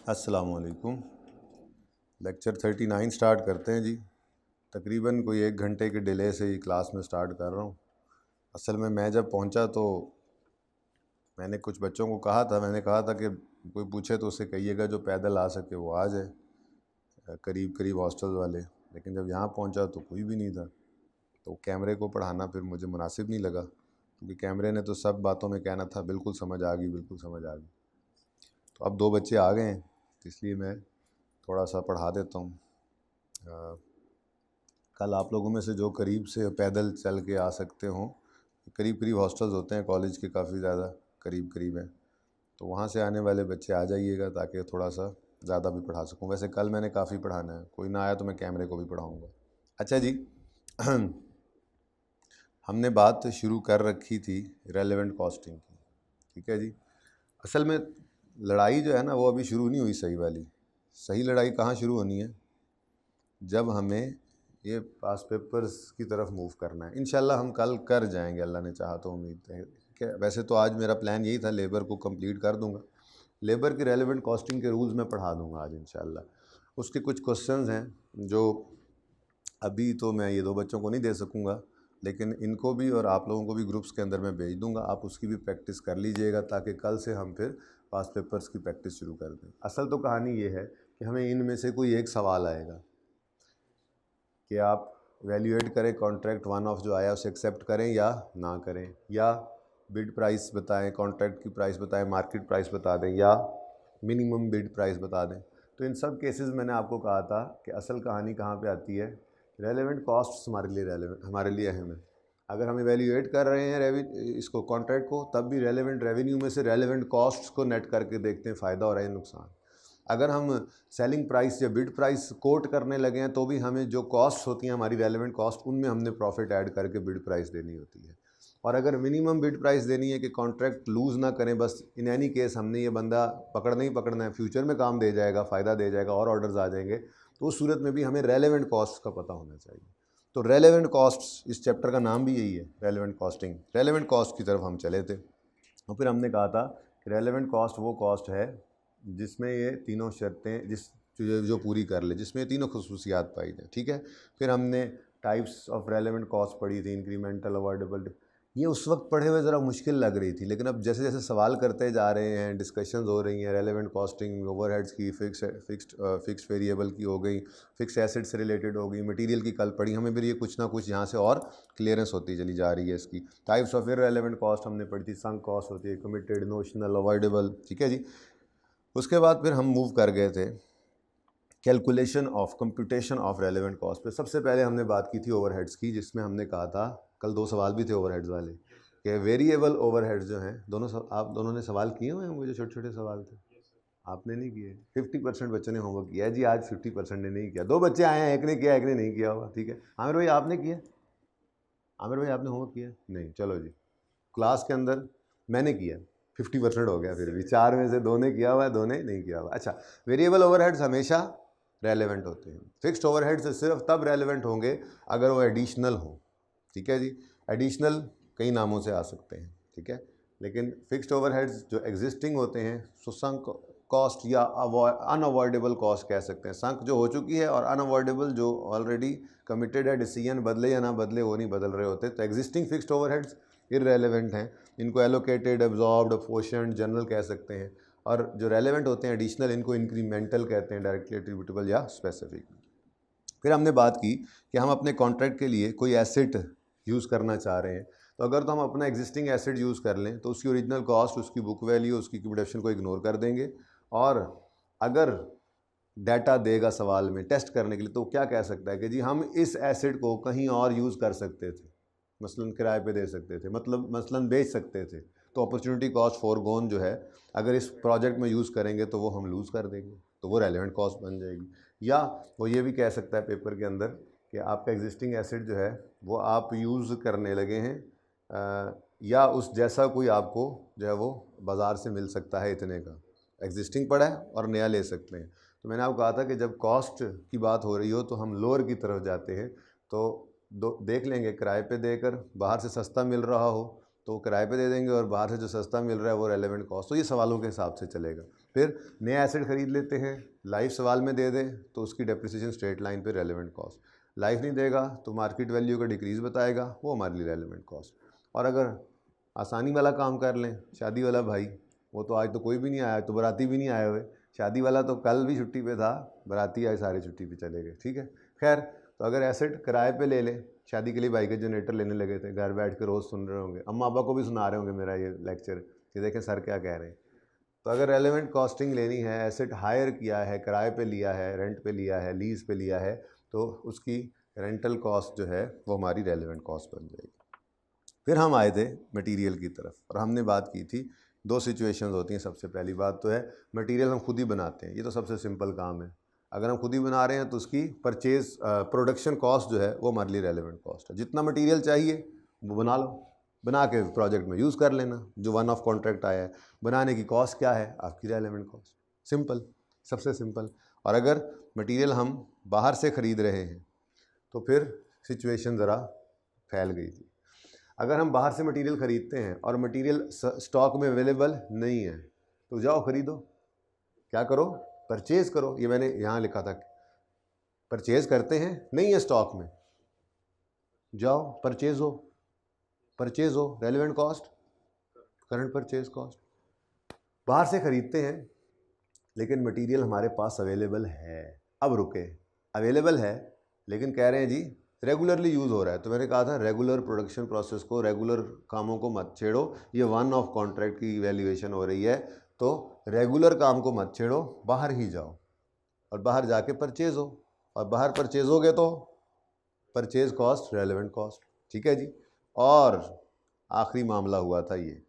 अस्सलामुअलैकुम। Lecture 39 start करते हैं जी। तकरीबन कोई 1 घंटे के डिले से ही क्लास में स्टार्ट कर रहा हूँ। असल में मैं जब पहुँचा तो मैंने कुछ बच्चों को कहा था, मैंने कहा था कि कोई पूछे तो उसे कहिएगा जो पैदल आ सके वो आ जाए करीब करीब हॉस्टल वाले। लेकिन जब यहाँ पहुँचा तो कोई भी नहीं था, तो कैमरे को पढ़ाना फिर मुझे मुनासिब नहीं लगा, क्योंकि कैमरे ने तो सब बातों में कहना था बिल्कुल समझ आ गई, बिल्कुल समझ आ गई। तो अब 2 बच्चे आ गए हैं, इसलिए मैं थोड़ा सा पढ़ा देता हूँ। कल आप लोगों में से जो करीब से पैदल चल के आ सकते हों, करीब करीब हॉस्टल्स होते हैं कॉलेज के, काफ़ी ज़्यादा करीब करीब हैं, तो वहाँ से आने वाले बच्चे आ जाइएगा ताकि थोड़ा सा ज़्यादा भी पढ़ा सकूँ। वैसे कल मैंने काफ़ी पढ़ाना है, कोई ना आया तो मैं कैमरे को भी पढ़ाऊँगा। अच्छा जी, हमने बात शुरू कर रखी थी रेलेवेंट कॉस्टिंग की, ठीक है जी। असल में लड़ाई जो है ना वो अभी शुरू नहीं हुई सही वाली। सही लड़ाई कहाँ शुरू होनी है? जब हमें ये पास पेपर्स की तरफ मूव करना है। इंशाल्लाह हम कल कर जाएंगे, अल्लाह ने चाहा तो, उम्मीद है कि वैसे तो आज मेरा प्लान यही था, लेबर को कंप्लीट कर दूंगा, लेबर की रेलेवेंट कॉस्टिंग के रूल्स मैं पढ़ा दूंगा आज इंशाल्लाह। उसके कुछ क्वेश्चंस हैं जो अभी तो मैं ये 2 बच्चों को नहीं दे सकूंगा, लेकिन इनको भी और आप लोगों को भी ग्रुप्स के अंदर मैं भेज दूंगा, आप उसकी भी प्रैक्टिस कर लीजिएगा ताकि कल से हम फिर पास पेपर्स की प्रैक्टिस शुरू कर दें। असल तो कहानी ये है कि हमें इनमें से कोई एक सवाल आएगा कि आप वैल्यूएट करें, कॉन्ट्रैक्ट वन ऑफ जो आया उसे एक्सेप्ट करें या ना करें, या बिड प्राइस बताएं, कॉन्ट्रैक्ट की प्राइस बताएं, मार्केट प्राइस बता दें, या मिनिमम बिड प्राइस बता दें। तो इन सब केसेस मैंने आपको कहा था कि असल कहानी कहाँ पे आती है, रेलेवेंट कॉस्ट्स हमारे लिए हमारे लिए अहम है। अगर हम इवेल्यूएट कर रहे हैं इसको कॉन्ट्रैक्ट को, तब भी रेलेवेंट रेवेन्यू में से रेलेवेंट कॉस्ट्स को नेट करके देखते हैं फ़ायदा हो रहा है नुकसान। अगर हम सेलिंग प्राइस या बिड प्राइस कोट करने लगे हैं तो भी हमें जो कॉस्ट होती हैं हमारी रेलेवेंट कॉस्ट, उनमें हमने प्रॉफिट ऐड करके बिड प्राइस देनी होती है। और अगर मिनिमम बिड प्राइस देनी है कि कॉन्ट्रैक्ट लूज़ ना करें, बस इन एनी केस हमने ये बंदा पकड़ना ही पकड़ना है, फ्यूचर में काम दे जाएगा, फ़ायदा दे जाएगा और ऑर्डर्स आ जाएंगे, तो उस सूरत में भी हमें रेलेवेंट कॉस्ट का पता होना चाहिए। तो रेलेवेंट कॉस्ट, इस चैप्टर का नाम भी यही है, रेलेवेंट कॉस्टिंग। रेलेवेंट कॉस्ट की तरफ हम चले थे और फिर हमने कहा था कि रेलेवेंट कॉस्ट वो कॉस्ट है जिसमें ये तीनों शर्तें जो पूरी कर ले, जिसमें ये तीनों खसूसियात पाई जाए, ठीक है। फिर हमने टाइप्स ऑफ रेलेवेंट कॉस्ट पढ़ी थी, इंक्रीमेंटल, अवॉइडेबल। ये उस वक्त पढ़े हुए ज़रा मुश्किल लग रही थी, लेकिन अब जैसे जैसे सवाल करते जा रहे हैं, डिस्कशंस हो रही हैं, रेलेवेंट कॉस्टिंग ओवरहेड्स की, फिक्स्ड वेरिएबल की हो गई, फिक्स एसेट से रिलेटेड हो गई, मटेरियल की कल पढ़ी, हमें फिर ये कुछ ना कुछ यहाँ से और क्लियरेंस होती चली जा रही है इसकी। टाइप्स ऑफ इररेलेवेंट कॉस्ट हमने पढ़ी थी, संक कॉस्ट होती है, कमिटेड, नोशनल, अवॉइडेबल, ठीक है जी। उसके बाद फिर हम मूव कर गए थे कंप्यूटेशन ऑफ रेलेवेंट कॉस्ट पे। सबसे पहले हमने बात की थी ओवरहेड्स की, जिसमें हमने कहा था, कल 2 सवाल भी थे ओवरहेड्स वाले, कि वेरिएबल ओवरहेड्स जो हैं, आप दोनों ने सवाल किए हुए हैं, मुझे छोटे छोटे सवाल थे, आपने नहीं किए। 50% बच्चों ने होमवर्क किया है जी, आज 50% ने नहीं किया। 2 बच्चे आए हैं, एक ने किया, एक ने नहीं किया हुआ, ठीक है। आमिर भाई आपने किया? आमिर भाई आपने होमवर्क किया? नहीं, चलो जी। क्लास के अंदर मैंने किया, 50% हो गया, फिर भी 4 में से 2 ने किया हुआ है, 2 ने नहीं किया हुआ। अच्छा, वेरिएबल ओवरहेड्स हमेशा रेलेवेंट होते हैं। फिक्स्ड ओवरहेड्स सिर्फ तब रेलेवेंट होंगे अगर वो एडिशनल हो, ठीक है जी। एडिशनल कई नामों से आ सकते हैं, ठीक है, लेकिन फिक्स्ड ओवरहेड्स जो एग्जिस्टिंग होते हैं, सो संक कॉस्ट या अनअवॉइडेबल कॉस्ट कह सकते हैं। संक जो हो चुकी है और अनअवॉइडेबल जो ऑलरेडी कमिटेड है, डिसीजन बदले या ना बदले वो नहीं बदल रहे होते। तो एग्जिस्टिंग फिक्स्ड ओवरहेड्स इररेलेवेंट हैं, इनको एलोकेटेड, एब्जॉर्ब्ड, अपोर्शन्ड, जनरल कह सकते हैं। और जो रेलेवेंट होते हैं एडिशनल, इनको इंक्रीमेंटल कहते हैं, डायरेक्टली एट्रीब्यूटेबल या स्पेसिफिक। फिर हमने बात की कि हम अपने कॉन्ट्रैक्ट के लिए कोई एसेट यूज़ करना चाह रहे हैं, तो अगर तो हम अपना एग्जिस्टिंग एसेट यूज़ कर लें तो उसकी ओरिजिनल कॉस्ट, उसकी बुक वैल्यू, उसकी प्रोडक्शन को इग्नोर कर देंगे। और अगर डाटा देगा सवाल में टेस्ट करने के लिए, तो क्या कह सकता है कि जी हम इस एसेट को कहीं और यूज़ कर सकते थे, मसलन किराए पे दे सकते थे, मतलब मसलन बेच सकते थे, तो अपॉर्चुनिटी कॉस्ट फोरगोन जो है, अगर इस प्रोजेक्ट में यूज़ करेंगे तो वो हम लूज़ कर देंगे, तो वो रेलेवेंट कॉस्ट बन जाएगी। या वो ये भी कह सकता है पेपर के अंदर कि आपका एग्जिस्टिंग एसेट जो है वो आप यूज़ करने लगे हैं, या उस जैसा कोई आपको जो है वो बाज़ार से मिल सकता है, इतने का एग्जिस्टिंग पड़ा है और नया ले सकते हैं। तो मैंने आपको कहा था कि जब कॉस्ट की बात हो रही हो तो हम लोअर की तरफ जाते हैं, तो देख लेंगे किराए पे देकर बाहर से सस्ता मिल रहा हो तो किराए पे दे देंगे, और बाहर से जो सस्ता मिल रहा है वो रेलेवेंट कॉस्ट। तो ये सवालों के हिसाब से चलेगा। फिर नया एसेट खरीद लेते हैं, लाइफ सवाल में दे दे तो उसकी डेप्रिसिएशन स्ट्रेट लाइन पे रेलेवेंट कॉस्ट, लाइफ नहीं देगा तो मार्केट वैल्यू का डिक्रीज़ बताएगा, वो हमारे लिए रेलेवेंट कॉस्ट। और अगर आसानी वाला काम कर लें, शादी वाला भाई, वो तो आज तो कोई भी नहीं आया, तो बाराती भी नहीं आए हुए, शादी वाला तो कल भी छुट्टी पे था, बाराती आए सारे छुट्टी पे चले गए, ठीक है। खैर, तो अगर एसेट किराए पे ले लें, शादी के लिए भाई के जनरेटर लेने लगे थे, घर बैठ के रोज़ सुन रहे होंगे, अम्मा पापा को भी सुना रहे होंगे मेरा ये लेक्चर कि देखें सर क्या कह रहे हैं। तो अगर रेलेवेंट कॉस्टिंग लेनी है, एसेट हायर किया है, किराए पे लिया है, रेंट पे लिया है, लीज़ पे लिया है, तो उसकी रेंटल कॉस्ट जो है वो हमारी रेलेवेंट कॉस्ट बन जाएगी। फिर हम आए थे मटेरियल की तरफ, और हमने बात की थी दो सिचुएशंस होती हैं। सबसे पहली बात तो है मटेरियल हम खुद ही बनाते हैं, ये तो सबसे सिंपल काम है। अगर हम खुद ही बना रहे हैं तो उसकी परचेज प्रोडक्शन कॉस्ट जो है वो हमारे लिए रेलेवेंट कॉस्ट है। जितना मटेरियल चाहिए वो बना लो, बना के प्रोजेक्ट में यूज़ कर लेना। जो वन ऑफ कॉन्ट्रैक्ट आया है, बनाने की कॉस्ट क्या है, आपकी रेलेवेंट कॉस्ट। सिंपल, सबसे सिंपल। और अगर मटेरियल हम बाहर से ख़रीद रहे हैं तो फिर सिचुएशन ज़रा फैल गई थी। अगर हम बाहर से मटेरियल ख़रीदते हैं और मटेरियल स्टॉक में अवेलेबल नहीं है तो जाओ ख़रीदो। क्या करो, परचेज़ करो। ये मैंने यहाँ लिखा था, परचेज़ करते हैं, नहीं है स्टॉक में, जाओ परचेज़ हो, परचेज़ हो, relevant cost, current purchase cost. बाहर से ख़रीदते हैं लेकिन मटेरियल हमारे पास अवेलेबल है, अब रुके, अवेलेबल है लेकिन कह रहे हैं जी रेगुलरली यूज़ हो रहा है। तो मैंने कहा था रेगुलर प्रोडक्शन प्रोसेस को, रेगुलर कामों को मत छेड़ो। ये वन ऑफ कॉन्ट्रैक्ट की वैल्यूएशन हो रही है, तो रेगुलर काम को मत छेड़ो, बाहर ही जाओ और बाहर जाके परचेज हो। और बाहर परचेज होगे तो परचेज कॉस्ट रेलेवेंट कॉस्ट, ठीक है जी। और आखिरी मामला हुआ था ये,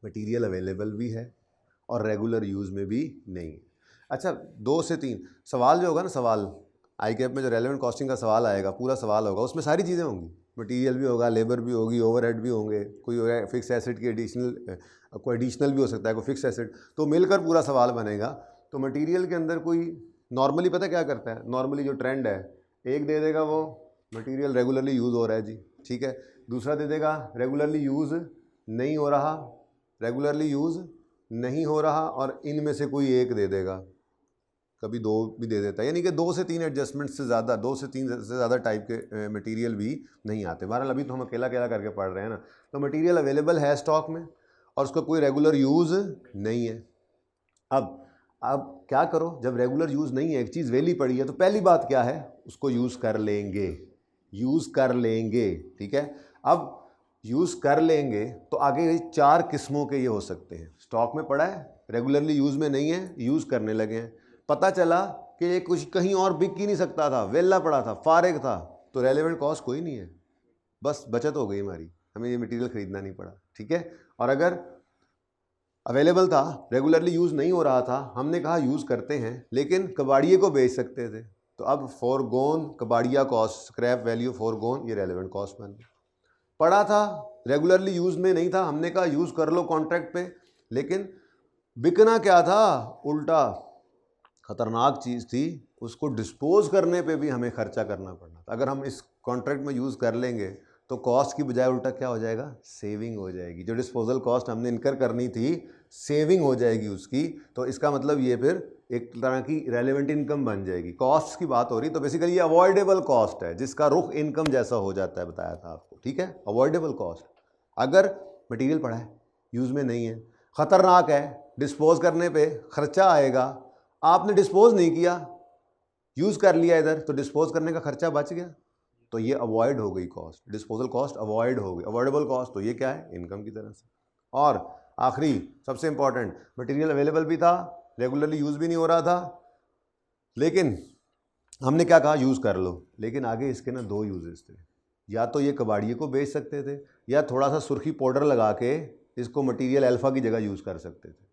मटेरियल अवेलेबल भी है और रेगुलर यूज़ में भी नहीं है। अच्छा, 2 से 3 सवाल जो होगा ना, सवाल आई कैप में जो रेलेवेंट कॉस्टिंग का सवाल आएगा, पूरा सवाल होगा, उसमें सारी चीज़ें होंगी। मटेरियल भी होगा, लेबर भी होगी, ओवरहेड भी होंगे, कोई होगा फिक्स एसेट की एडिशनल, कोई एडिशनल भी हो सकता है, कोई फिक्स एसेट, तो मिलकर पूरा सवाल बनेगा। तो मटेरियल के अंदर कोई नॉर्मली पता क्या करता है, नॉर्मली जो ट्रेंड है, एक दे देगा वो मटेरियल रेगुलरली यूज़ हो रहा है जी, ठीक है। दूसरा दे देगा रेगुलरली यूज़ नहीं हो रहा, रेगुलरली यूज़ नहीं हो रहा, और इनमें से कोई एक दे देगा, कभी 2 भी दे देता है। यानी कि 2 से 3 एडजस्टमेंट से ज़्यादा, 2 से 3 से ज़्यादा टाइप के मटेरियल भी नहीं आते। बहरहाल अभी तो हम अकेला अकेला करके पढ़ रहे हैं ना। तो मटेरियल अवेलेबल है स्टॉक में और उसका कोई रेगुलर यूज़ नहीं है। अब क्या करो, जब रेगुलर यूज़ नहीं है, एक चीज़ वेली पड़ी है, तो पहली बात क्या है, उसको यूज़ कर लेंगे, यूज़ कर लेंगे, ठीक है। अब यूज़ कर लेंगे तो आगे 4 किस्मों के ये हो सकते हैं। स्टॉक में पड़ा है, रेगुलरली यूज़ में नहीं है, यूज़ करने लगे हैं, पता चला कि ये कुछ कहीं और बिक ही नहीं सकता था, वेला पड़ा था, फारिग था, तो रेलेवेंट कॉस्ट कोई नहीं है, बस बचत हो गई हमारी, हमें ये मटेरियल खरीदना नहीं पड़ा, ठीक है। और अगर अवेलेबल था, रेगुलरली यूज़ नहीं हो रहा था, हमने कहा यूज़ करते हैं, लेकिन कबाड़िए को बेच सकते थे, तो अब forgone Kabadia cost, scrap value forgone, ये रेलेवेंट कॉस्ट बन गई। पड़ा था, रेगुलरली यूज़ में नहीं था, हमने कहा यूज़ कर लो कॉन्ट्रैक्ट पे, लेकिन बिकना क्या था, उल्टा ख़तरनाक चीज़ थी, उसको डिस्पोज करने पे भी हमें खर्चा करना पड़ना था। अगर हम इस कॉन्ट्रैक्ट में यूज़ कर लेंगे तो कॉस्ट की बजाय उल्टा क्या हो जाएगा, सेविंग हो जाएगी। जो डिस्पोजल कॉस्ट हमने इनकर करनी थी, सेविंग हो जाएगी उसकी। तो इसका मतलब ये फिर एक तरह की रेलेवेंट इनकम बन जाएगी। कॉस्ट की बात हो रही, तो बेसिकली ये अवॉइडेबल कॉस्ट है, जिसका रुख इनकम जैसा हो जाता है, बताया था आपको, ठीक है। अवॉइडेबल कॉस्ट, अगर मटीरियल पड़ा है, यूज़ में नहीं है, ख़तरनाक है, डिस्पोज करने पर खर्चा आएगा, आपने डिस्पोज नहीं किया, यूज़ कर लिया इधर, तो डिस्पोज करने का खर्चा बच गया, तो ये अवॉइड हो गई कॉस्ट, डिस्पोजल कॉस्ट अवॉइड हो गई। अवॉइडेबल कॉस्ट तो ये क्या है, इनकम की तरह से। और आखिरी सबसे इंपॉर्टेंट, मटेरियल अवेलेबल भी था, रेगुलरली यूज़ भी नहीं हो रहा था, लेकिन हमने क्या कहा, यूज़ कर लो। लेकिन आगे इसके ना 2 यूजेस थे, या तो ये कबाड़िए को बेच सकते थे, या थोड़ा सा सुर्खी पाउडर लगा के इसको मटीरियल अल्फ़ा की जगह यूज़ कर सकते थे।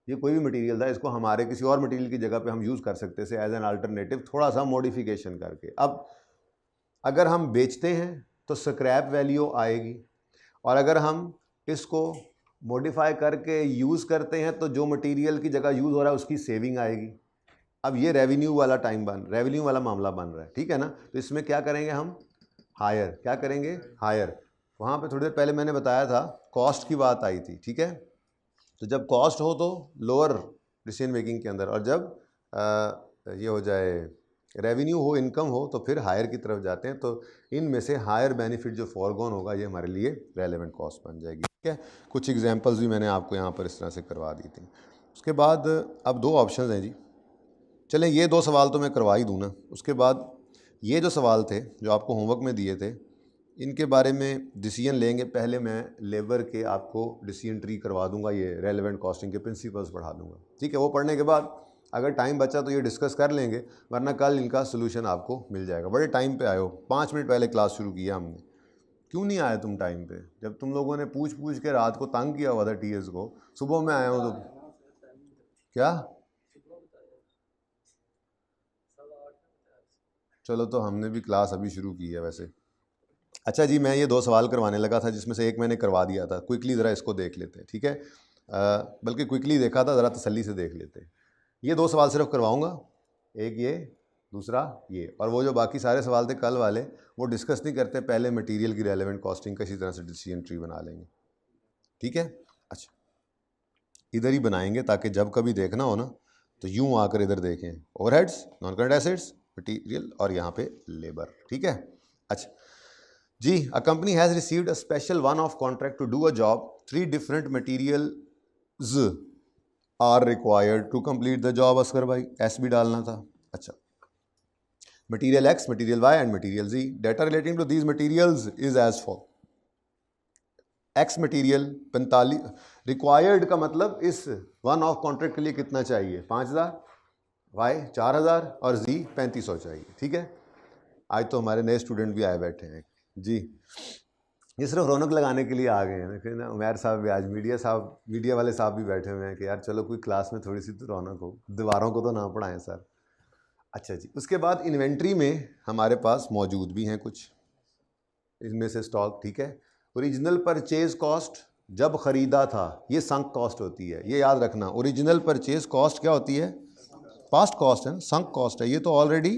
ये कोई भी मटेरियल था, इसको हमारे किसी और मटेरियल की जगह पे हम यूज़ कर सकते थे एज एन अल्टरनेटिव, थोड़ा सा मॉडिफिकेशन करके। अब अगर हम बेचते हैं तो स्क्रैप वैल्यू आएगी, और अगर हम इसको मॉडिफाई करके यूज़ करते हैं तो जो मटेरियल की जगह यूज़ हो रहा है उसकी सेविंग आएगी। अब ये रेवेन्यू वाला मामला बन रहा है, ठीक है ना। तो इसमें क्या करेंगे हम, हायर, क्या करेंगे, हायर। वहाँ पे थोड़ी देर पहले मैंने बताया था कॉस्ट की बात आई थी, ठीक है। तो जब कॉस्ट हो तो लोअर डिसीजन मेकिंग के अंदर, और जब ये हो जाए रेवेन्यू हो, इनकम हो, तो फिर हायर की तरफ जाते हैं। तो इनमें से हायर बेनिफिट जो फॉरगॉन होगा ये हमारे लिए रेलेवेंट कॉस्ट बन जाएगी, ठीक है। कुछ एग्जांपल्स भी मैंने आपको यहाँ पर इस तरह से करवा दी थी। उसके बाद अब 2 ऑप्शंस हैं जी। चलें ये 2 सवाल तो मैं करवा ही दूँ ना। उसके बाद ये जो सवाल थे जो आपको होमवर्क में दिए थे, इनके बारे में डिसीजन लेंगे। पहले मैं लेबर के आपको डिसीजन ट्री करवा दूंगा, ये रेलेवेंट कॉस्टिंग के प्रिंसिपल्स पढ़ा दूंगा, ठीक है। वो पढ़ने के बाद अगर टाइम बचा तो ये डिस्कस कर लेंगे, वरना कल इनका सोल्यूशन आपको मिल जाएगा। बड़े टाइम पे आए हो, 5 मिनट पहले क्लास शुरू किया हमने। क्यों नहीं आए तुम टाइम पे? जब तुम लोगों ने पूछ पूछ के रात को तंग किया हुआ था टीएस को, सुबह में आया हूँ तो क्या? चलो तो हमने भी क्लास अभी शुरू की है वैसे। अच्छा जी, मैं ये 2 सवाल करवाने लगा था जिसमें से एक मैंने करवा दिया था। क्विकली ज़रा इसको देख लेते हैं, ठीक है। बल्कि क्विकली देखा था, ज़रा तसल्ली से देख लेते हैं। ये 2 सवाल सिर्फ करवाऊंगा, एक ये, दूसरा ये। और वो जो बाकी सारे सवाल थे कल वाले, वो डिस्कस नहीं करते, पहले मटेरियल की रेलेवेंट कॉस्टिंग का इसी तरह से डिसीजन ट्री बना लेंगे, ठीक है। अच्छा, इधर ही बनाएंगे ताकि जब कभी देखना हो ना तो यूँ आकर इधर देखें, overheads, non current assets, material और यहाँ पे लेबर, ठीक है। अच्छा जी, a company has received a special one-off contract to do a job. 3 different materials are required to complete the job. Oscar भाई S भी डालना था। अच्छा, material X, material Y and material Z. Data relating to these materials is as follows. X material 45 required का मतलब इस one off contract के लिए कितना चाहिए? 5000, Y 4000 और Z 3500 चाहिए, ठीक है। आज तो हमारे नए स्टूडेंट भी आए बैठे हैं जी, ये सिर्फ रौनक लगाने के लिए आ गए हैं। फिर ना उमैर साहब भी, आज मीडिया वाले साहब भी बैठे हुए हैं कि यार चलो कोई क्लास में थोड़ी सी तो रौनक हो, दीवारों को तो ना पढ़ाएं सर। अच्छा जी, उसके बाद इन्वेंट्री में हमारे पास मौजूद भी हैं कुछ इनमें से स्टॉक, ठीक है। ओरिजिनल परचेज कॉस्ट जब ख़रीदा था ये संक कॉस्ट होती है, ये याद रखना। ओरिजिनल परचेज कॉस्ट क्या होती है? पास्ट कॉस्ट है, संक कॉस्ट है। ये तो ऑलरेडी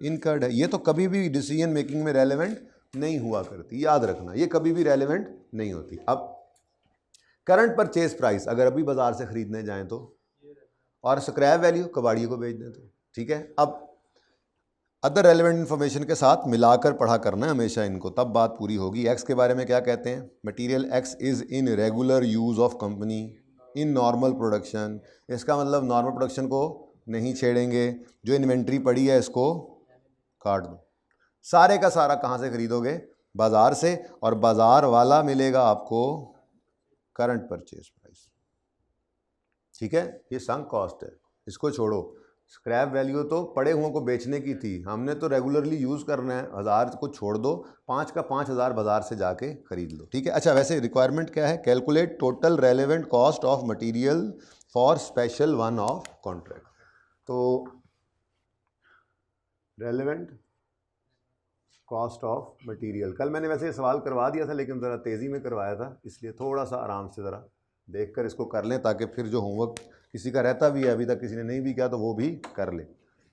इनकर्ड है, ये तो कभी भी डिसीजन मेकिंग में रेलेवेंट नहीं हुआ करती, याद रखना, ये कभी भी रेलेवेंट नहीं होती। अब करंट परचेज प्राइस अगर अभी बाजार से खरीदने जाएं तो, और स्क्रैप वैल्यू कबाड़ियों को बेच दें तो, ठीक है। अब अदर रेलेवेंट इन्फॉर्मेशन के साथ मिलाकर पढ़ा करना है हमेशा इनको, तब बात पूरी होगी। एक्स के बारे में क्या कहते हैं? Material x is in regular use of company in normal production. इसका मतलब नॉर्मल प्रोडक्शन को नहीं छेड़ेंगे, जो इन्वेंट्री पड़ी है इसको काट दो। सारे का सारा कहाँ से खरीदोगे? बाजार से, और बाजार वाला मिलेगा आपको करंट परचेज प्राइस, ठीक है। ये संक कॉस्ट है, इसको छोड़ो। स्क्रैप वैल्यू तो पड़े हुओं को बेचने की थी, हमने तो रेगुलरली यूज़ करना है। 1000 को छोड़ दो, 5 का 5000 बाजार से जाके खरीद लो, ठीक है। अच्छा, वैसे रिक्वायरमेंट क्या है? Calculate total relevant cost of material for special one off contract. तो रेलेवेंट कॉस्ट ऑफ मटेरियल, कल मैंने वैसे सवाल करवा दिया था लेकिन ज़रा तेज़ी में करवाया था, इसलिए थोड़ा सा आराम से ज़रा देखकर इसको कर लें, ताकि फिर जो होमवर्क किसी का रहता भी है, अभी तक किसी ने नहीं भी किया, तो वो भी कर ले।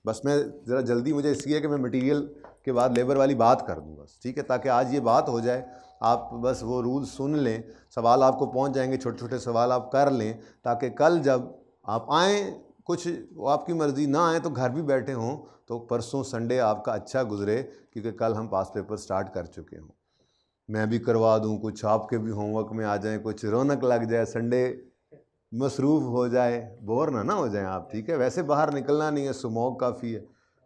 बस मैं ज़रा जल्दी मुझे इसलिए कि मैं मटेरियल के बाद लेबर वाली बात कर दूँ बस, ठीक है, ताकि आज ये बात हो जाए। आप बस वो रूल सुन लें, सवाल आपको पहुँच जाएंगे, छोटे छोटे सवाल आप कर लें, ताकि कल जब आप आएँ, कुछ आपकी मर्ज़ी ना आए तो घर भी बैठे हों, तो परसों संडे आपका अच्छा गुजरे, क्योंकि कल हम पास पेपर स्टार्ट कर चुके हों। मैं भी करवा दूं, कुछ आपके भी होमवर्क में आ जाए, कुछ रौनक लग जाए, संडे मसरूफ़ हो जाए, बोर ना हो जाए आप, ठीक है। वैसे बाहर निकलना नहीं है, स्मोक काफ़ी है,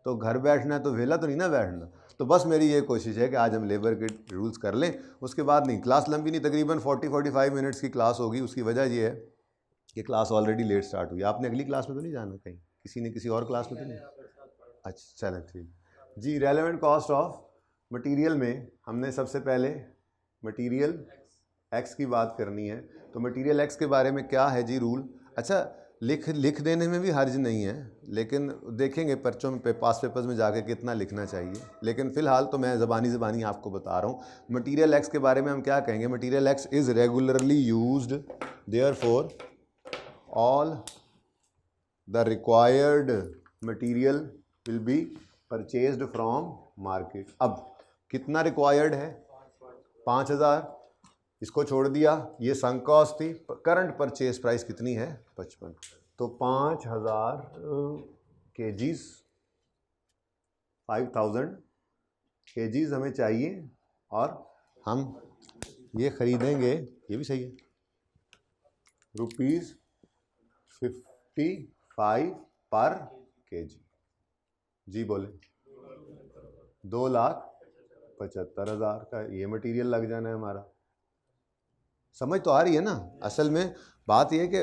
तो घर बैठना है, तो वेला तो नहीं ना बैठना। तो बस मेरी ये कोशिश है कि आज हम लेबर के रूल्स कर लें, उसके बाद नहीं, क्लास लंबी नहीं, तकरीबन 40-45 मिनट्स की क्लास होगी। उसकी वजह ये है कि क्लास ऑलरेडी लेट स्टार्ट हुई। आपने अगली क्लास में तो नहीं जाना कहीं? किसी ने किसी और क्लास में तो नहीं? अच्छा चलें, ठीक जी। रेलेवेंट कॉस्ट ऑफ मटेरियल में हमने सबसे पहले मटेरियल एक्स की बात करनी है। तो मटेरियल एक्स के बारे में क्या है जी रूल? अच्छा, लिख देने में भी हर्ज नहीं है, लेकिन देखेंगे पर्चों में, पास पेपर्स में जाके कितना लिखना चाहिए, लेकिन फ़िलहाल तो मैं ज़बानी आपको बता रहा हूँ। मटेरियल एक्स के बारे में हम क्या कहेंगे? Material x is regularly used, therefore all the required material will be purchased from market. अब कितना रिक्वायर्ड है? 5000, इसको छोड़ दिया, ये संक कॉस्ट थी, करंट परचेज प्राइस कितनी है 55, तो 5000 केजीज, 5000 केजीज हमें चाहिए और हम ये खरीदेंगे, ये भी सही है, ₹55 पर केजी। जी बोले 2,75,000 का ये मटेरियल लग जाना है हमारा। समझ तो आ रही है ना? असल में बात ये है कि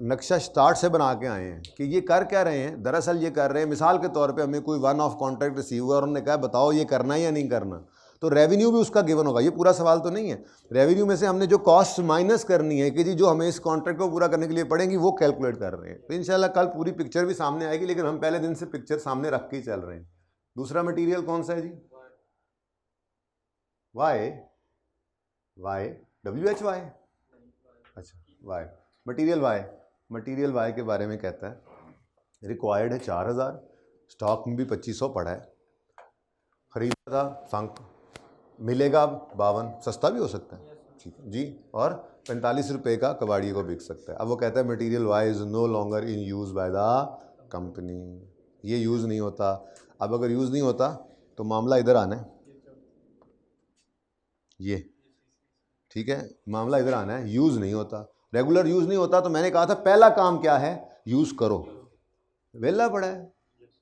नक्शा स्टार्ट से बना के आए हैं कि ये कर क्या रहे हैं। दरअसल ये कर रहे हैं, मिसाल के तौर पे हमें कोई वन ऑफ कॉन्ट्रैक्ट रिसीव हुआ और उन्होंने कहा बताओ ये करना है या नहीं करना, तो रेवेन्यू भी उसका गिवन होगा। ये पूरा सवाल तो नहीं है, रेवेन्यू में से हमने जो कॉस्ट माइनस करनी है कि जी जो हमें इस कॉन्ट्रैक्ट को पूरा करने के लिए पड़ेंगी वो कैलकुलेट कर रहे हैं। तो इंशाल्लाह कल पूरी पिक्चर भी सामने आएगी, लेकिन हम पहले दिन से पिक्चर सामने रख के ही चल रहे हैं। दूसरा मटीरियल कौन सा है जी? वाई, WHY, अच्छा वाई, मटीरियल वाई के बारे में कहता है रिक्वायर्ड है 4000, स्टॉक में भी 2500 पड़ा है, खरीदा था संक, मिलेगा 52, सस्ता भी हो सकता है, ठीक है जी, और 45 रुपये का कबाड़ी को बिक सकता है। अब वो कहता है material Y is no longer in use by the company, ये यूज़ नहीं होता। अब अगर यूज़ नहीं होता तो मामला इधर आना है, ये ठीक है, मामला इधर आना है, यूज़ नहीं होता, रेगुलर यूज़ नहीं होता। तो मैंने कहा था पहला काम क्या है, यूज़ करो, वेला पड़ा है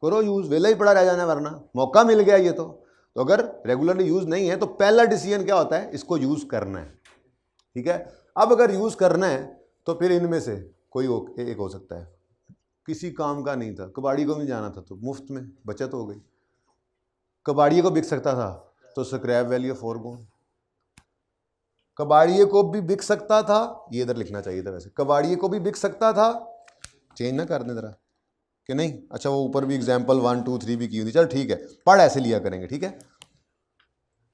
करो यूज़, वेला ही पड़ा रह जाना, वरना मौका मिल गया ये तो अगर रेगुलरली यूज़ नहीं है तो पहला डिसीजन क्या होता है, इसको यूज़ करना है, ठीक है। अब अगर यूज़ करना है तो फिर इनमें से कोई एक हो सकता है, किसी काम का नहीं था, कबाड़ी को भी जाना था तो मुफ्त में बचत हो गई, कबाड़िए को बिक सकता था तो स्क्रैप वैल्यू फोरगोन, कबाड़िए को भी बिक सकता था, ये इधर लिखना चाहिए था वैसे, कबाड़िए को भी बिक सकता था, चेंज ना करने जरा कि नहीं, अच्छा वो ऊपर भी एग्जाम्पल 1 2 3 भी की हुई थी, चल ठीक है, पढ़ ऐसे लिया करेंगे, ठीक है,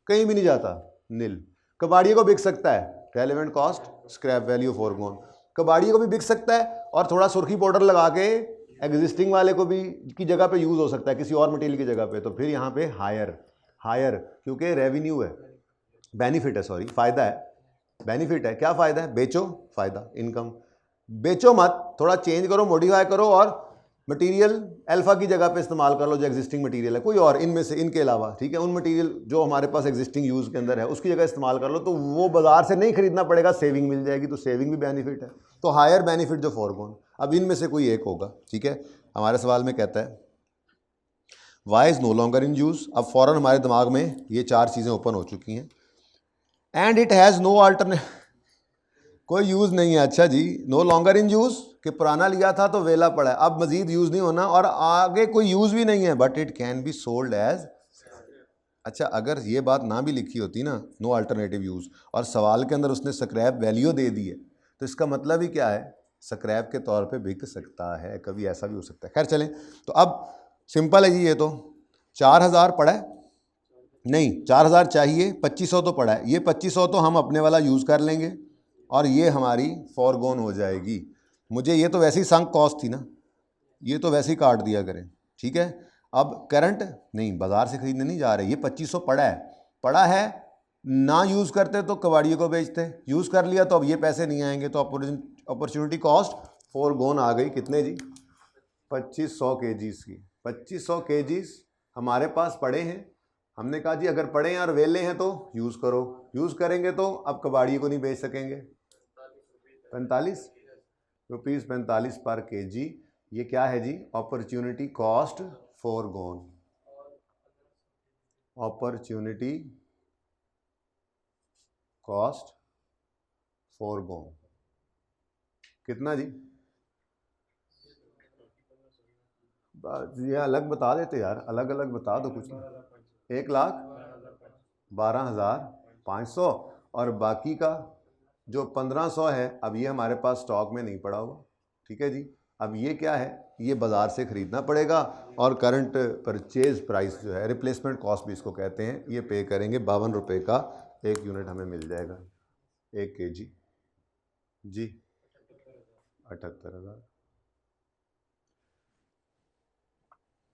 कहीं भी नहीं जाता नील। कबाड़िए को बिक सकता है, रेलेवेंट कॉस्ट स्क्रैप वैल्यू फोरगोन, कबाड़िए को भी बिक सकता है और थोड़ा सुर्खी पाउडर लगा के एग्जिस्टिंग वाले को भी की जगह पे यूज हो सकता है किसी और मटेरियल की जगह पे, तो फिर यहाँ पे हायर क्योंकि रेवेन्यू है, बेनिफिट है, सॉरी फायदा है, बेनिफिट है, क्या फायदा है, बेचो फायदा, इनकम, बेचो मत, थोड़ा चेंज करो, मॉडिफाई करो और मटेरियल अल्फा की जगह पे इस्तेमाल कर लो जो एग्जिस्टिंग मटेरियल है, कोई और इनमें से, इनके अलावा, ठीक है, उन मटेरियल जो हमारे पास एग्जिस्टिंग यूज के अंदर है उसकी जगह इस्तेमाल कर लो, तो वो बाजार से नहीं खरीदना पड़ेगा, सेविंग मिल जाएगी, तो सेविंग भी बेनिफिट है, तो हायर बेनिफिट जो फोरगोन। अब इनमें से कोई एक होगा, ठीक है। हमारे सवाल में कहता है Y is no longer in use, अब फौरन हमारे दिमाग में ये 4 चीजें ओपन हो चुकी हैं, and it has no alternate, कोई यूज नहीं है, अच्छा जी, नो लॉन्गर इन यूज कि पुराना लिया था तो वेला पड़ा है, अब मजीद यूज नहीं होना और आगे कोई यूज भी नहीं है, but it can be sold as, अच्छा अगर ये बात ना भी लिखी होती ना, नो अल्टरनेटिव यूज, और सवाल के अंदर उसने स्क्रैप वैल्यू दे दी है, तो इसका मतलब ही क्या है, स्क्रैप के तौर पे बिक सकता है, कभी ऐसा भी हो सकता है। खैर चलें, तो अब सिंपल है जी, ये तो 4000 पड़ा है, नहीं 4000 चाहिए, 2500 तो पड़ा है, ये 2500 तो हम अपने वाला यूज़ कर लेंगे और ये हमारी फॉरगोन हो जाएगी। मुझे ये तो वैसे ही संक कॉस्ट थी ना, ये तो वैसे ही काट दिया करें, ठीक है। अब करंट नहीं, बाजार से खरीदने नहीं जा रहे, ये 2500 पड़ा है, ना यूज़ करते तो कबाड़ियों को बेचते, यूज़ कर लिया तो अब ये पैसे नहीं आएंगे, तो अपॉर्चुनिटी कॉस्ट फोरगोन आ गई, कितने जी, 2500 केजीज की, 2500 केजीज हमारे पास पड़े हैं, हमने कहा जी अगर पड़े हैं और वेले हैं तो यूज़ करो, यूज़ करेंगे तो अब कबाड़िए को नहीं बेच सकेंगे, 45 रुपीज़ 45 पर केजी, ये क्या है जी, अपॉर्चुनिटी कॉस्ट फोरगोन, अपॉर्चुनिटी कॉस्ट फोरगोन, कितना जी, ये अलग बता देते यार, अलग अलग बता दो कुछ नहीं, 1,12,500 और बाकी का जो 1500 है, अब ये हमारे पास स्टॉक में नहीं पड़ा हुआ, ठीक है जी। अब ये क्या है, ये बाज़ार से ख़रीदना पड़ेगा और करंट परचेज प्राइस जो है, रिप्लेसमेंट कॉस्ट भी इसको कहते हैं, ये पे करेंगे, 52 रुपये का 1 यूनिट हमें मिल जाएगा, 1 kg जी, 78,000,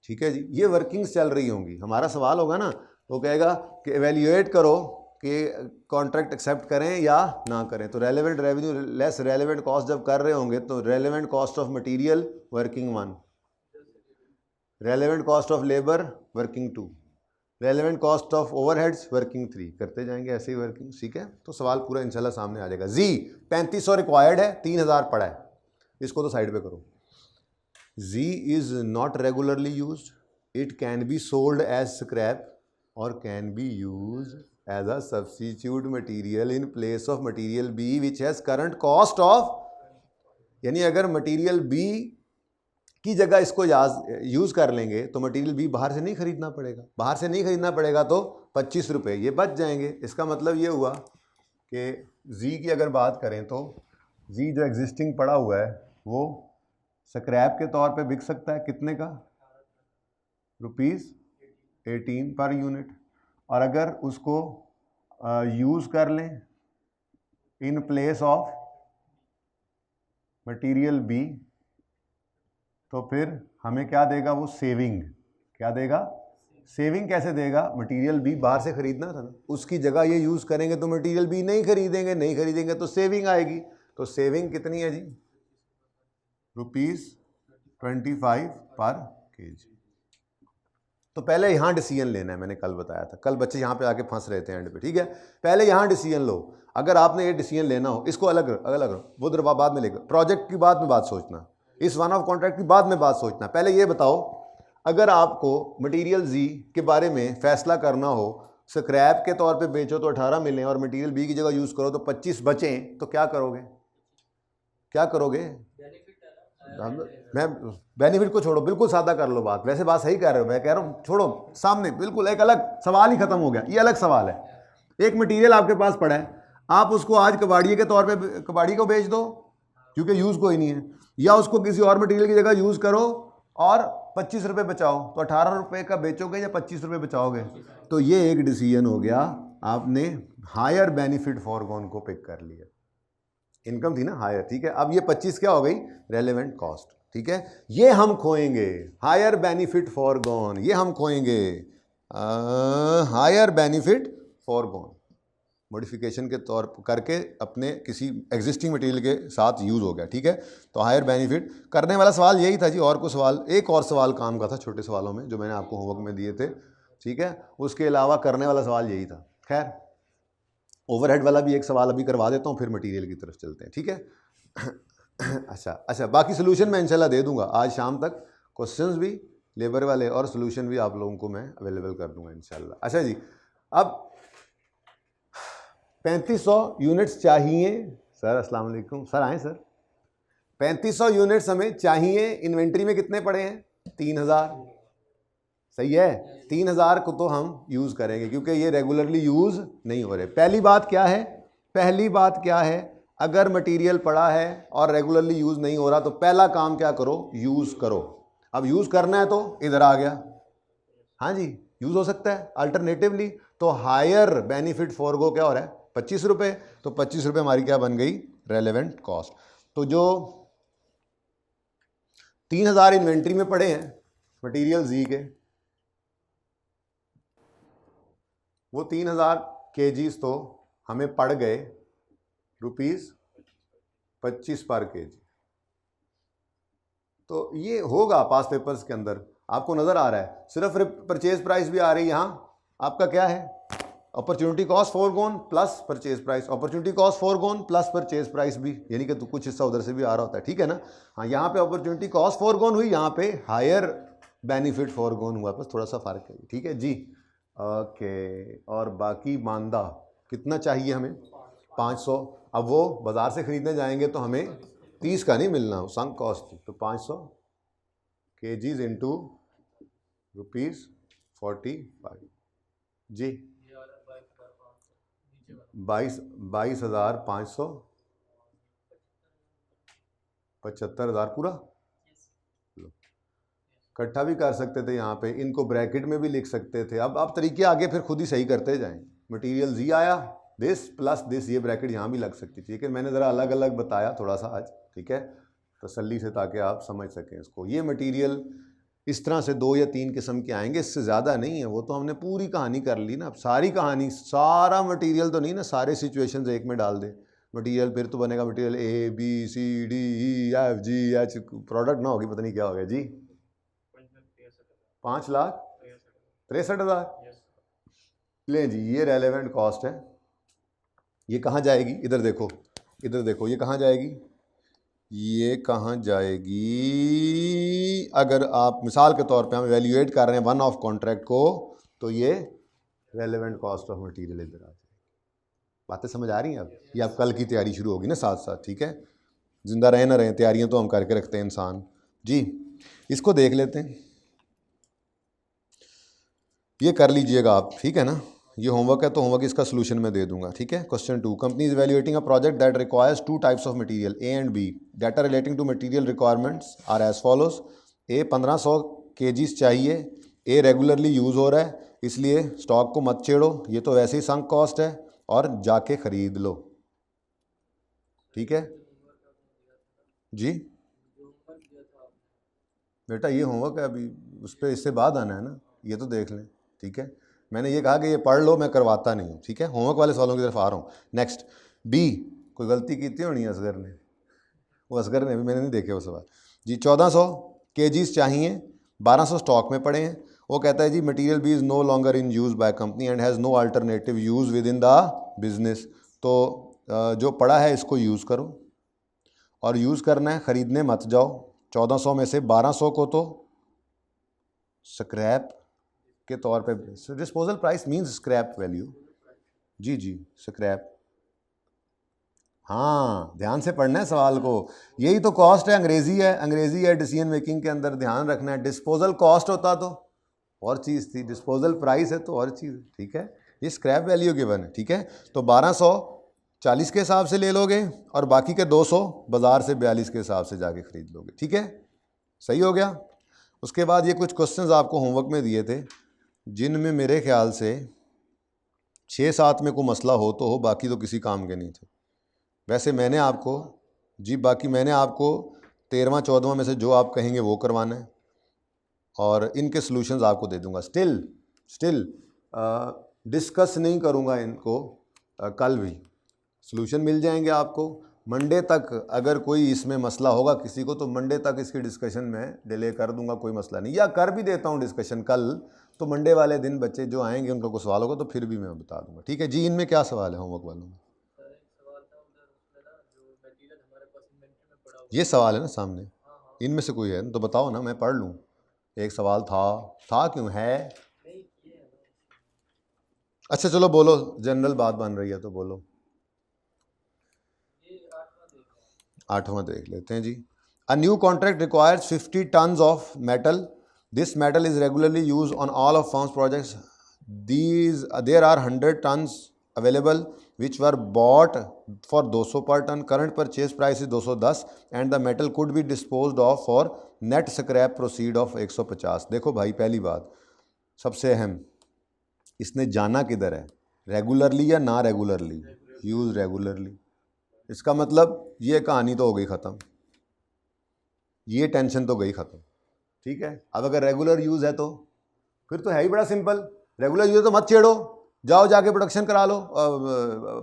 ठीक है जी। ये वर्किंग्स चल रही होंगी, हमारा सवाल होगा ना, वो कहेगा कि एवेल्यूएट करो कि कॉन्ट्रैक्ट एक्सेप्ट करें या ना करें। तो relevant revenue less relevant cost जब कर रहे होंगे तो relevant cost of material working 1, relevant cost of labour working 2, relevant cost of overheads working 3, करते जाएंगे ऐसे ही वर्किंग। ठीक है, तो सवाल पूरा इंशाल्लाह सामने आ जाएगा। जी 3500 रिक्वायर्ड है, 3000 पड़ा है, इसको तो साइड पे करो। जी is not regularly used, it can be sold as scrap और can be use as a substitute material in place of material B which has current cost of, यानी अगर मटीरियल बी की जगह इसको यूज़ कर लेंगे तो मटेरियल बी बाहर से नहीं खरीदना पड़ेगा, बाहर से नहीं खरीदना पड़ेगा तो 25 रुपये ये बच जाएंगे। इसका मतलब ये हुआ कि जी की अगर बात करें तो जी जो एग्जिस्टिंग पड़ा हुआ है वो स्क्रैप के तौर पे बिक सकता है, कितने का, ₹18 पर यूनिट। और अगर उसको यूज़ कर लें in place of material B तो फिर हमें क्या देगा वो, सेविंग। क्या देगा, सेविंग। कैसे देगा, मटेरियल बी बाहर से खरीदना था ना, उसकी जगह ये यूज़ करेंगे तो मटेरियल बी नहीं खरीदेंगे, नहीं खरीदेंगे तो सेविंग आएगी। तो सेविंग कितनी है जी, ₹25 पर केजी। तो पहले यहाँ डिसीजन लेना है, मैंने कल बताया था, कल बच्चे यहाँ पे आके फंस रहे थे एंड पे। ठीक है, पहले यहाँ डिसीजन लो। अगर आपने ये डिसीजन लेना हो, इसको अलग अलग वो बाद में लेकर, प्रोजेक्ट की बाद में बात सोचना, इस वन ऑफ कॉन्ट्रैक्ट की बाद में बात सोचना। पहले ये बताओ, अगर आपको मटेरियल जी के बारे में फैसला करना हो, स्क्रैप के तौर पे बेचो तो 18 मिलें और मटेरियल बी की जगह यूज़ करो तो 25 बचें, तो क्या करोगे, क्या करोगे? मैं बेनिफिट को छोड़ो, बिल्कुल सादा कर लो बात, वैसे बात सही कह रहे हो, मैं कह रहा हूँ छोड़ो, सामने बिल्कुल एक अलग सवाल ही खत्म हो गया। ये अलग सवाल है, एक मटेरियल आपके पास पड़ा है, आप उसको आज कबाड़िए के तौर पे कबाड़ी को बेच दो क्योंकि यूज़ कोई नहीं है, या उसको किसी और मटेरियल की जगह यूज़ करो और 25 रुपये बचाओ, तो 18 रुपये का बेचोगे या 25 रुपये बचाओगे? तो ये एक डिसीजन हो गया, आपने हायर बेनिफिट फॉरगॉन को पिक कर लिया, इनकम थी ना हायर। ठीक है, अब ये 25 क्या हो गई, रेलेवेंट कॉस्ट। ठीक है, ये हम खोएंगे, हायर बेनिफिट फॉरगॉन, ये हम खोएंगे, हायर बेनिफिट फॉरगॉन, मॉडिफिकेशन के तौर पर करके अपने किसी एग्जिस्टिंग मटेरियल के साथ यूज़ हो गया। ठीक है, तो हायर बेनिफिट करने वाला सवाल यही था जी, और कुछ सवाल, एक और सवाल काम का था छोटे सवालों में जो मैंने आपको होमवर्क में दिए थे। ठीक है, उसके अलावा करने वाला सवाल यही था। खैर, ओवरहेड वाला भी एक सवाल अभी करवा देता हूँ, फिर मटेरियल की तरफ चलते हैं। ठीक है अच्छा, बाकी सोल्यूशन मैं इंशाल्लाह दे दूंगा आज शाम तक, क्वेश्चंस भी लेबर वाले और सोल्यूशन भी आप लोगों को मैं अवेलेबल कर दूंगा इंशाल्लाह। अच्छा जी, अब 3500 यूनिट्स चाहिए सर, अस्सलाम वालेकुम सर, आए सर। 3500 यूनिट्स हमें चाहिए, इन्वेंट्री में कितने पड़े हैं, 3000, सही है। 3000 को तो हम यूज़ करेंगे क्योंकि ये रेगुलरली यूज़ नहीं हो रहे। पहली बात क्या है, पहली बात क्या है, अगर मटेरियल पड़ा है और रेगुलरली यूज़ नहीं हो रहा तो पहला काम क्या करो, यूज़ करो। अब यूज़ करना है तो इधर आ गया, हाँ जी, यूज़ हो सकता है अल्टरनेटिवली। तो हायर बेनिफिट फॉरगो क्या हो रहा है, 25 रुपये, तो 25 रुपये हमारी क्या बन गई, रेलेवेंट कॉस्ट। तो जो 3000 इन्वेंट्री में पड़े हैं मटेरियल जी के, वो 3000 केजीज तो हमें पड़ गए ₹25 पर केजी। तो ये होगा पास पेपर्स के अंदर, आपको नज़र आ रहा है, सिर्फ परचेज प्राइस भी आ रही है यहाँ, आपका क्या है, opportunity cost foregone plus purchase price, opportunity cost foregone plus purchase price भी, यानी कि तो कुछ हिस्सा उधर से भी आ रहा होता है। ठीक है ना, हाँ, यहाँ पे अपॉर्चुनिटी कॉस्ट फॉरगॉन हुई, यहाँ पे हायर बेनिफिट फॉरगॉन हुआ, बस थोड़ा सा फ़र्क है। ठीक है जी, ओके। और बाकी मानदा कितना चाहिए हमें, 500। अब वो बाज़ार से ख़रीदने जाएंगे तो हमें 30 का नहीं मिलना, संक कॉस्ट, तो 500 केजीज इंटू ₹45 जी, 22,500, 75,000 पूरा। इकट्ठा भी कर सकते थे यहाँ पे, इनको ब्रैकेट में भी लिख सकते थे। अब आप तरीके आगे फिर खुद ही सही करते जाएं। मटेरियल जी आया, दिस प्लस दिस, ये ब्रैकेट यहाँ भी लग सकती थी, लेकिन मैंने ज़रा अलग अलग बताया थोड़ा सा आज। ठीक है, तसल्ली से, ताकि आप समझ सकें इसको। ये मटेरियल इस तरह से 2 या 3 किस्म के आएंगे, इससे ज़्यादा नहीं है। वो तो हमने पूरी कहानी कर ली ना। अब सारी कहानी, सारा मटेरियल तो नहीं ना, सारे सिचुएशंस एक में डाल दे मटेरियल, फिर तो बनेगा मटेरियल ABCDEFGH, प्रोडक्ट ना होगी, पता नहीं क्या हो गया जी। 5,63,000 ले जी, ये रेलेवेंट कॉस्ट है। ये कहाँ जाएगी? इधर देखो, इधर देखो, ये कहाँ जाएगी? ये कहाँ जाएगी? अगर आप मिसाल के तौर पे हम एवेल्यूएट कर रहे हैं वन ऑफ कॉन्ट्रैक्ट को, तो ये रेलेवेंट कॉस्ट ऑफ मटेरियल इधर आ जाएगी। बातें समझ आ रही हैं अब? ये अब कल की तैयारी शुरू होगी ना साथ साथ, ठीक है? जिंदा रहे ना रहे, तैयारियां तो हम करके रखते हैं इंसान जी। इसको देख लेते हैं, ये कर लीजिएगा आप, ठीक है ना? ये होमवर्क है तो होमवर्क इसका सोल्यूशन मैं दे दूंगा, ठीक है? Question 2, company is evaluating a project that requires 2 types of material A and B, data relating to material requirements are as follows. A 1500 kgs चाहिए, ए रेगुलरली यूज़ हो रहा है, इसलिए स्टॉक को मत छेड़ो, ये तो वैसे ही संक कॉस्ट है, और जाके ख़रीद लो, ठीक है जी? बेटा ये होमवर्क है अभी, उस पर इससे बाद आना है ना, ये तो देख लें, ठीक है? मैंने ये कहा कि ये पढ़ लो, मैं करवाता नहीं हूँ, ठीक है? होमवर्क वाले सवालों की तरफ आ रहा हूँ। नेक्स्ट, बी, कोई गलती की थी होनी असगर ने, वो असगर ने, अभी मैंने नहीं देखे वो सवाल जी। 1400 kgs चाहिए, 1200 स्टॉक में पड़े हैं। वो कहता है जी material B is no longer in use by company and has no alternative use within the business. तो जो पड़ा है इसको यूज़ करो, और यूज़ करना है, ख़रीदने मत जाओ। 1400 में से 1200 को तो स्क्रैप के तौर पे, disposal price means scrap value जी जी, स्क्रैप। हाँ, ध्यान से पढ़ना है सवाल को, यही तो कॉस्ट है, अंग्रेजी है, अंग्रेजी है डिसीजन मेकिंग के अंदर, ध्यान रखना है। डिस्पोजल कॉस्ट होता तो और चीज़ थी, डिस्पोजल प्राइस है तो और चीज़, ठीक है? ये स्क्रैप वैल्यू गिवन है, ठीक है? तो 1240 के हिसाब से ले लोगे, और बाकी के 200 बाज़ार से 42 के हिसाब से जाके ख़रीद लोगे, ठीक है? सही हो गया। उसके बाद ये कुछ क्वेश्चंस आपको होमवर्क में दिए थे, जिनमें मेरे ख्याल से 6-7 में कोई मसला हो तो हो, बाकी तो किसी काम के नहीं थे। वैसे मैंने आपको जी, बाकी मैंने आपको 13वां 14वां में से जो आप कहेंगे वो करवाना है, और इनके सॉल्यूशंस आपको दे दूंगा। स्टिल डिस्कस नहीं करूंगा इनको, कल भी सॉल्यूशन मिल जाएंगे आपको। मंडे तक अगर कोई इसमें मसला होगा किसी को, तो मंडे तक इसकी डिस्कशन में डिले कर दूंगा, कोई मसला नहीं, या कर भी देता हूं डिस्कशन कल, तो मंडे वाले दिन बच्चे जो आएंगे उन लोगों को सवाल होगा तो फिर भी मैं बता दूंगा, ठीक है जी? इनमें क्या सवाल है होमवर्क वालों में? ये सवाल है ना सामने, इनमें से कोई है तो बताओ ना, मैं पढ़ लूँ। एक सवाल था क्यों है? अच्छा चलो बोलो, जनरल बात बन रही है तो बोलो। 8वां देख लेते हैं जी। A new contract requires 50 tons of metal, this metal is regularly use on all of firms projects, there are 100 tons available which were bought for 200 per ton, current purchase price is 210 and the metal could be disposed of for net scrap proceed of 150। देखो भाई, पहली बात सबसे अहम, इसने जाना किधर है, रेगुलरली या ना रेगुलरली? Use regularly. इसका मतलब ये कहानी तो हो गई ख़त्म, ये टेंशन तो गई ख़त्म, ठीक है? अब अगर रेगुलर यूज़ है तो फिर तो है ही बड़ा सिंपल, रेगुलर यूज़ है तो मत छेड़ो, जाओ जाके प्रोडक्शन करा लो,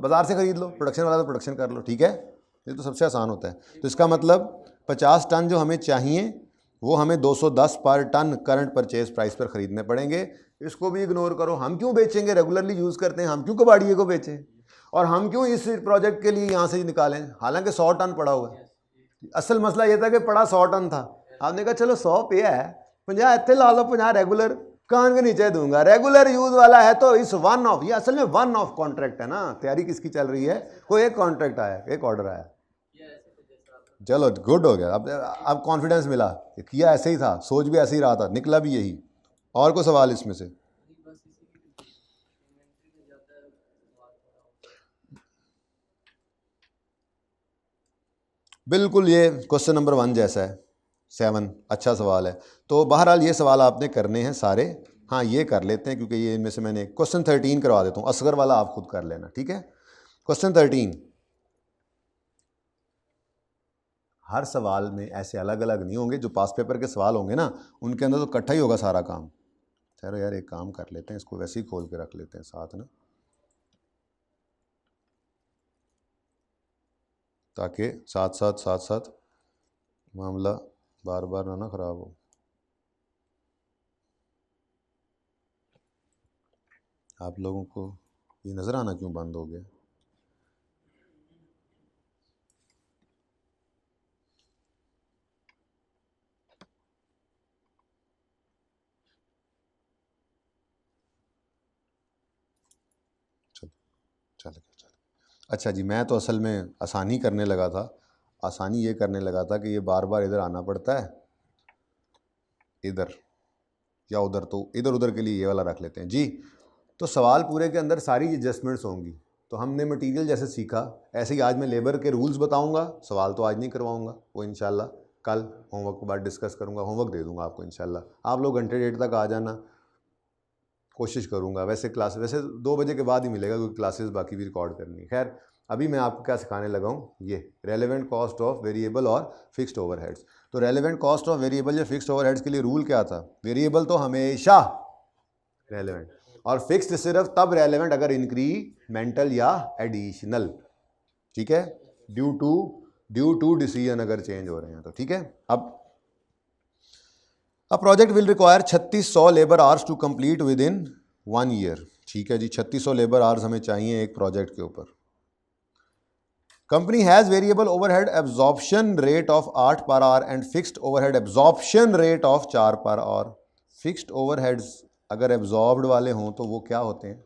बाज़ार से ख़रीद लो, प्रोडक्शन वाला तो प्रोडक्शन कर लो, ठीक है? ये तो सबसे आसान होता है। तो इसका मतलब 50 टन जो हमें चाहिए वो हमें 210 पर टन करंट परचेज प्राइस पर ख़रीदने पड़ेंगे। इसको भी इग्नोर करो, हम क्यों बेचेंगे? रेगुलरली यूज़ करते हैं, हम क्यों कबाड़िए को बेचें, और हम क्यों इस प्रोजेक्ट के लिए यहाँ से निकालें, हालांकि 100 टन पड़ा हुआ है। असल मसला ये था कि पड़ा 100 टन था, आपने कहा चलो 100 पे है, 50 इतने ला लो, 50 रेगुलर कान के नीचे दूंगा, रेगुलर यूज वाला है तो इस वन ऑफ, ये असल में वन ऑफ कॉन्ट्रैक्ट है ना, तैयारी किसकी चल रही है? कोई एक कॉन्ट्रैक्ट आया, एक ऑर्डर आया, चलो गुड हो गया, अब कॉन्फिडेंस मिला, किया ऐसे ही था, सोच भी ऐसे ही रहा था, निकला भी यही। और कोई सवाल इसमें से? बिल्कुल ये क्वेश्चन नंबर 1 जैसा है, 7, अच्छा सवाल है। तो बहरहाल ये सवाल आपने करने हैं सारे। हाँ ये कर लेते हैं क्योंकि ये इनमें से मैंने क्वेश्चन 13 करवा देता हूँ, असगर वाला आप खुद कर लेना, ठीक है? क्वेश्चन 13, हर सवाल में ऐसे अलग अलग नहीं होंगे, जो पास पेपर के सवाल होंगे ना उनके अंदर तो इकट्ठा ही होगा सारा काम। चलो यार एक काम कर लेते हैं, इसको वैसे ही खोल के रख लेते हैं साथ ना, ताकि साथ साथ मामला बार बार ना ख़राब हो। आप लोगों को ये नज़र आना क्यों बंद हो गया? चलो अच्छा जी, मैं तो असल में आसानी करने लगा था, आसानी ये करने लगा था कि ये बार बार इधर आना पड़ता है, इधर या उधर, तो इधर उधर के लिए ये वाला रख लेते हैं जी। तो सवाल पूरे के अंदर सारी एडजस्टमेंट्स होंगी। तो हमने मटेरियल जैसे सीखा, ऐसे ही आज मैं लेबर के रूल्स बताऊंगा, सवाल तो आज नहीं करवाऊंगा, वो इंशाल्लाह कल होमवर्क के बाद डिस्कस करूंगा, होमवर्क दे दूंगा आपको इंशाल्लाह। आप लोग घंटे डेढ़ तक आ जाना, कोशिश करूंगा। वैसे 2 बजे के बाद ही मिलेगा क्योंकि क्लासेस बाकी भी रिकॉर्ड करनी है। खैर अभी मैं आपको क्या सिखाने लगा हूँ, ये रेलेवेंट कॉस्ट ऑफ वेरिएबल और फिक्स्ड ओवरहेड्स। तो रेलेवेंट कॉस्ट ऑफ वेरिएबल या फिक्स्ड ओवरहेड्स के लिए रूल क्या था? वेरिएबल तो हमेशा रेलेवेंट, और फिक्स्ड सिर्फ तब रेलेवेंट अगर इंक्रीमेंटल या एडिशनल, ठीक है, ड्यू टू डिसीजन अगर चेंज हो रहे हैं तो, ठीक है। अब a project will require 3600 labour hours to complete within 1 year, ठीक है जी। 3600 लेबर आवर्स हमें चाहिए एक प्रोजेक्ट के ऊपर। Company has variable overhead absorption rate of 8 per hour and fixed overhead absorption rate of 4 per our. Fixed overheads अगर absorbed वाले हों तो वो क्या होते हैं?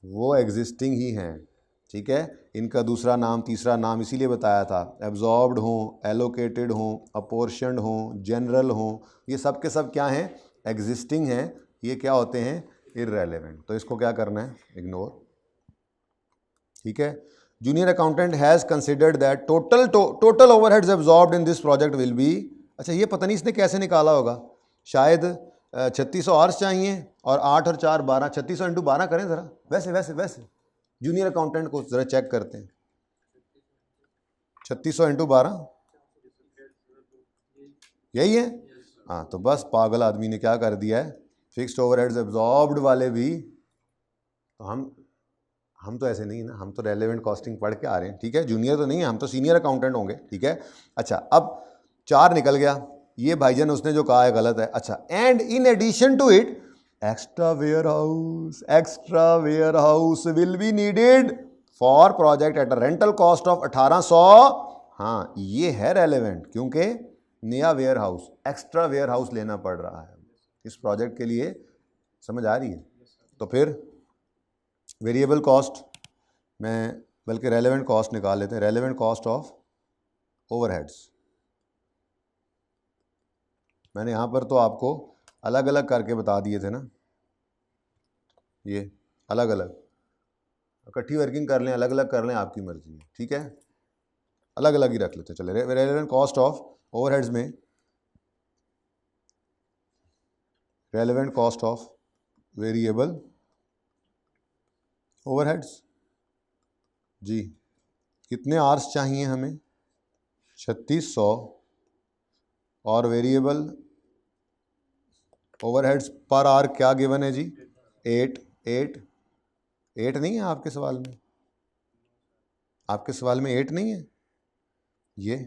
वो एग्जिस्टिंग ही हैं, ठीक है। इनका दूसरा नाम तीसरा नाम इसीलिए बताया था, एब्जॉर्ब्ड हों, एलोकेटेड हों, अपोर्शनड हों, जनरल हों, ये सब के सब क्या हैं? एग्जिस्टिंग हैं। ये क्या होते हैं? इररेलेवेंट। तो इसको क्या करना है? इग्नोर, ठीक है। Junior accountant has considered that total overheads absorbed in this project will B, अच्छा ये पता नहीं इसने कैसे निकाला होगा, शायद 3600 आवर्स चाहिए और 8 और 4 12, 3600 इंटू 12 करें ज़रा, वैसे जूनियर अकाउंटेंट को ज़रा चेक करते हैं। 3600 इंटू 12 यही है, हाँ। तो बस पागल आदमी ने क्या कर दिया है, फिक्स्ड ओवरहेड्स एब्जॉर्ब्ड वाले भी, तो हम तो ऐसे नहीं ना, हम तो रेलेवेंट कॉस्टिंग पढ़ के आ रहे हैं, ठीक है। जूनियर तो नहीं है, हम तो सीनियर अकाउंटेंट होंगे, ठीक है। अच्छा अब 4 निकल गया, ये भाईजान उसने जो कहा है गलत है। अच्छा, and in addition to it extra warehouse will be needed for project at a rental cost of 1800। हाँ ये है रेलेवेंट, क्योंकि नया warehouse, extra warehouse लेना पड़ रहा है इस प्रोजेक्ट के लिए, समझ आ रही है। तो फिर वेरिएबल कॉस्ट में, बल्कि रेलेवेंट कॉस्ट निकाल लेते हैं, रेलेवेंट कॉस्ट ऑफ ओवरहेड्स। मैंने यहाँ पर तो आपको अलग अलग करके बता दिए थे ना, ये अलग अलग, इकट्ठी वर्किंग कर लें अलग अलग कर लें आपकी मर्जी है, ठीक है। अलग अलग ही रख लेते हैं। चले, रेलेवेंट कॉस्ट ऑफ ओवरहेड्स में relevant cost of variable overheads जी, कितने आवर्स चाहिए हमें? 3600, और वेरिएबल ओवरहेड्स पर आवर क्या गिवन है जी? 8 नहीं है आपके सवाल में? आपके सवाल में 8 नहीं है? ये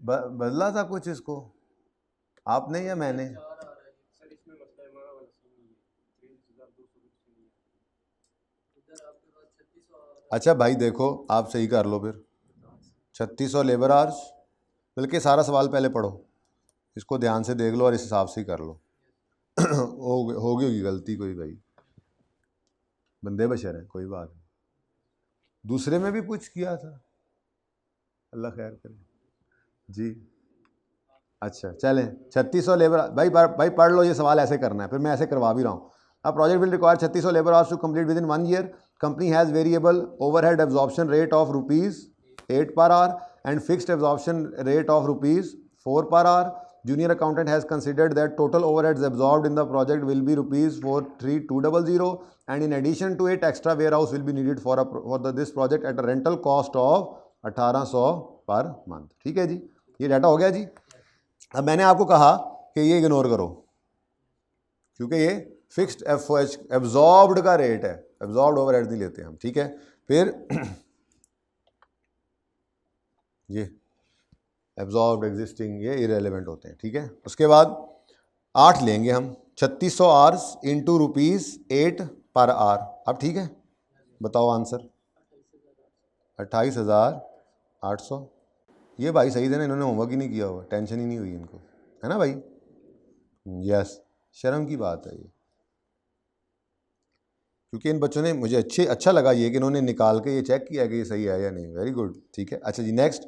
बदला था कुछ इसको आपने या मैंने? अच्छा भाई देखो, आप सही कर लो फिर, 3600 लेबर आवर्स, बल्कि सारा सवाल पहले पढ़ो, इसको ध्यान से देख लो और इस हिसाब से ही कर लो। होगी होगी गलती कोई, भाई बंदे बशर है, कोई बात नहीं। दूसरे में भी कुछ किया था, अल्लाह खैर करे जी। अच्छा चलें, 3600 लेबर, भाई पढ़ लो, ये सवाल ऐसे करना है, फिर मैं ऐसे करवा भी रहा हूँ। अब project will require 3600 labour hours to complete within 1 year. Company has variable overhead absorption rate of ₹8 per hour and fixed absorption rate of ₹4 per hour. Junior accountant has considered that total overheads absorbed in the project will be ₹43,200 and in addition to it extra warehouse will be needed for this project at a rental cost of 1800 per month. ठीक है जी, ये data हो गया जी। अब मैंने आपको कहा कि ये इग्नोर करो क्योंकि ये फिक्स्ड FOH एब्जॉर्ब्ड का रेट है, एब्जॉर्ब्ड ओवरहेड नहीं लेते हम। ठीक है, फिर ये एब्जॉर्ब्ड एग्जिस्टिंग ये इरेलीवेंट होते हैं। ठीक है, उसके बाद 8 लेंगे हम 3600 आवर्स इंटू ₹8 पर आवर। अब ठीक है, बताओ आंसर 28,800। ये भाई सही थे ना, इन्होंने होमवर्क ही नहीं किया हुआ, टेंशन ही नहीं हुई इनको, है ना भाई? यस, शर्म की बात है ये, क्योंकि इन बच्चों ने मुझे अच्छा लगा ये कि इन्होंने निकाल के ये चेक किया कि ये सही है या नहीं। Very good. ठीक है, अच्छा जी नेक्स्ट,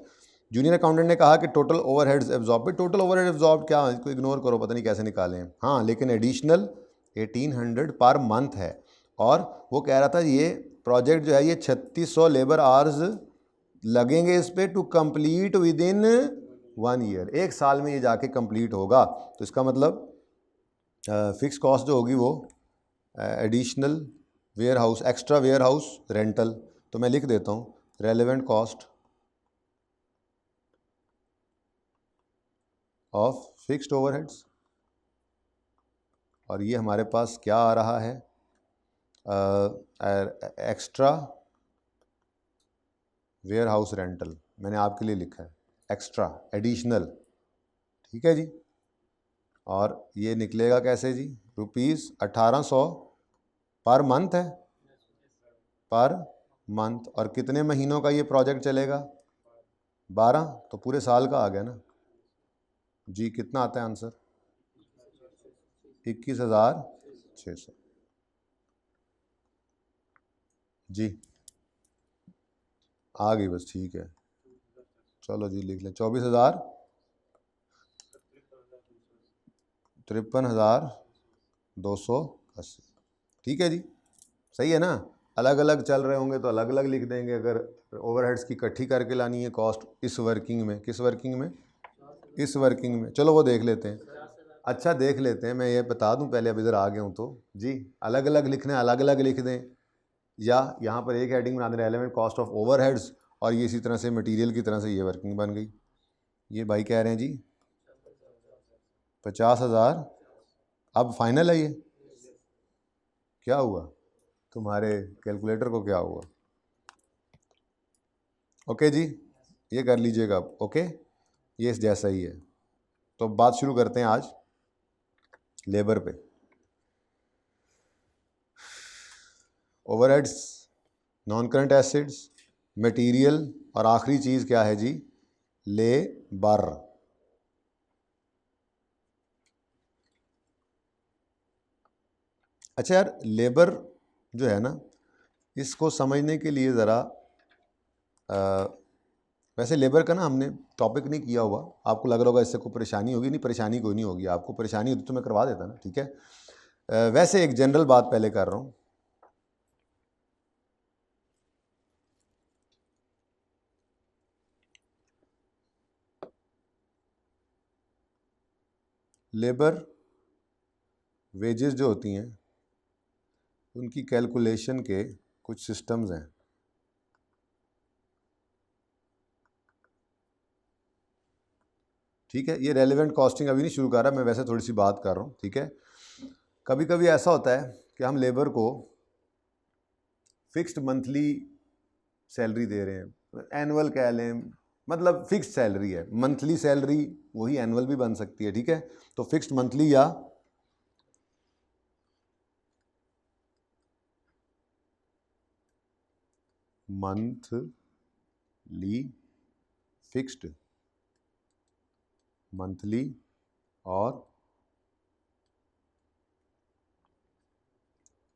जूनियर अकाउंटेंट ने कहा कि total overheads absorb. Total overhead absorb क्या, इसको इग्नोर करो, पता नहीं कैसे निकालें। हाँ, लेकिन एडिशनल 1800 पर मंथ है, और वो कह रहा था ये प्रोजेक्ट जो है ये 3600 लेबर आवर्स लगेंगे इस पर to complete within 1 year. 1 साल में ये जाके कंप्लीट होगा। तो इसका मतलब फिक्स कॉस्ट जो होगी वो additional warehouse, extra warehouse rental, तो मैं लिख देता हूँ relevant cost of fixed overheads, और ये हमारे पास क्या आ रहा है, एक्स्ट्रा वेयर हाउस रेंटल। मैंने आपके लिए लिखा है एक्स्ट्रा, एडिशनल। ठीक है जी, और ये निकलेगा कैसे जी, ₹1800 पर मंथ है, पर मंथ। और कितने महीनों का ये प्रोजेक्ट चलेगा, 12, तो पूरे साल का आ गया ना जी। कितना आता है आंसर, 21,600 जी, आ गई बस। ठीक है, चलो जी लिख लें 53,280। ठीक है जी, सही है ना। अलग अलग चल रहे होंगे तो अलग अलग लिख देंगे। अगर ओवरहेड्स की इकट्ठी करके लानी है कॉस्ट इस वर्किंग में, किस वर्किंग में, इस वर्किंग में, चलो वो देख लेते हैं। अच्छा देख लेते हैं, मैं ये बता दूं पहले, अब इधर आ गया हूँ तो जी, अलग अलग लिखना है अलग अलग लिख दें, या यहाँ पर एक हेडिंग बना दें रेलेवेंट कॉस्ट ऑफ ओवरहेड्स, और ये इसी तरह से मटेरियल की तरह से ये वर्किंग बन गई। ये भाई कह रहे हैं जी 50,000। अब फाइनल है ये, क्या हुआ तुम्हारे कैलकुलेटर को, क्या हुआ? ओके जी, ये कर लीजिएगा आप। ओके, ये इस जैसा ही है। तो बात शुरू करते हैं आज लेबर पे। Overheads, non current assets, material, और आखिरी चीज़ क्या है जी, लेबर। अच्छा यार, लेबर जो है ना, इसको समझने के लिए ज़रा वैसे लेबर का ना हमने टॉपिक नहीं किया हुआ, आपको लग रहा होगा इससे कोई परेशानी होगी। नहीं, परेशानी कोई नहीं होगी। आपको परेशानी होती तो मैं करवा देता ना। ठीक है, वैसे एक जनरल बात पहले कर रहा हूँ। लेबर वेजेस जो होती हैं उनकी कैलकुलेशन के कुछ सिस्टम्स हैं। ठीक है, ये रेलेवेंट कॉस्टिंग अभी नहीं शुरू कर रहा मैं, वैसे थोड़ी सी बात कर रहा हूँ। ठीक है, कभी कभी ऐसा होता है कि हम लेबर को फिक्स्ड मंथली सैलरी दे रहे हैं, एनुअल कह लें, मतलब फिक्स्ड सैलरी है। मंथली सैलरी वही एनुअल भी बन सकती है। ठीक है, तो फिक्स्ड मंथली या मंथली फिक्स्ड, मंथली और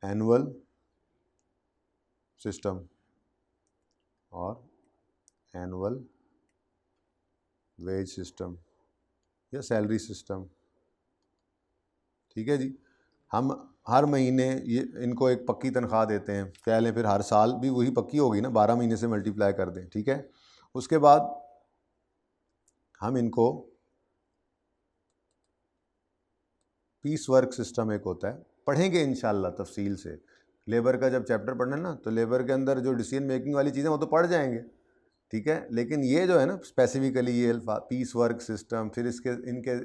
एनुअल सिस्टम, और एनुअल वेज सिस्टम या सैलरी सिस्टम। ठीक है जी, हम हर महीने ये इनको एक पक्की तनख्वाह देते हैं, कह लें, फिर हर साल भी वही पक्की होगी ना, 12 महीने से मल्टीप्लाई कर दें। ठीक है, उसके बाद हम इनको पीस वर्क सिस्टम एक होता है, पढ़ेंगे इंशाल्लाह तफसील से। लेबर का जब चैप्टर पढ़ना है ना, तो लेबर के अंदर जो डिसीजन मेकिंग वाली चीज़ें वो तो पढ़ जाएंगे, ठीक है। लेकिन ये जो है ना स्पेसिफिकली ये पीस वर्क सिस्टम, फिर इसके इनके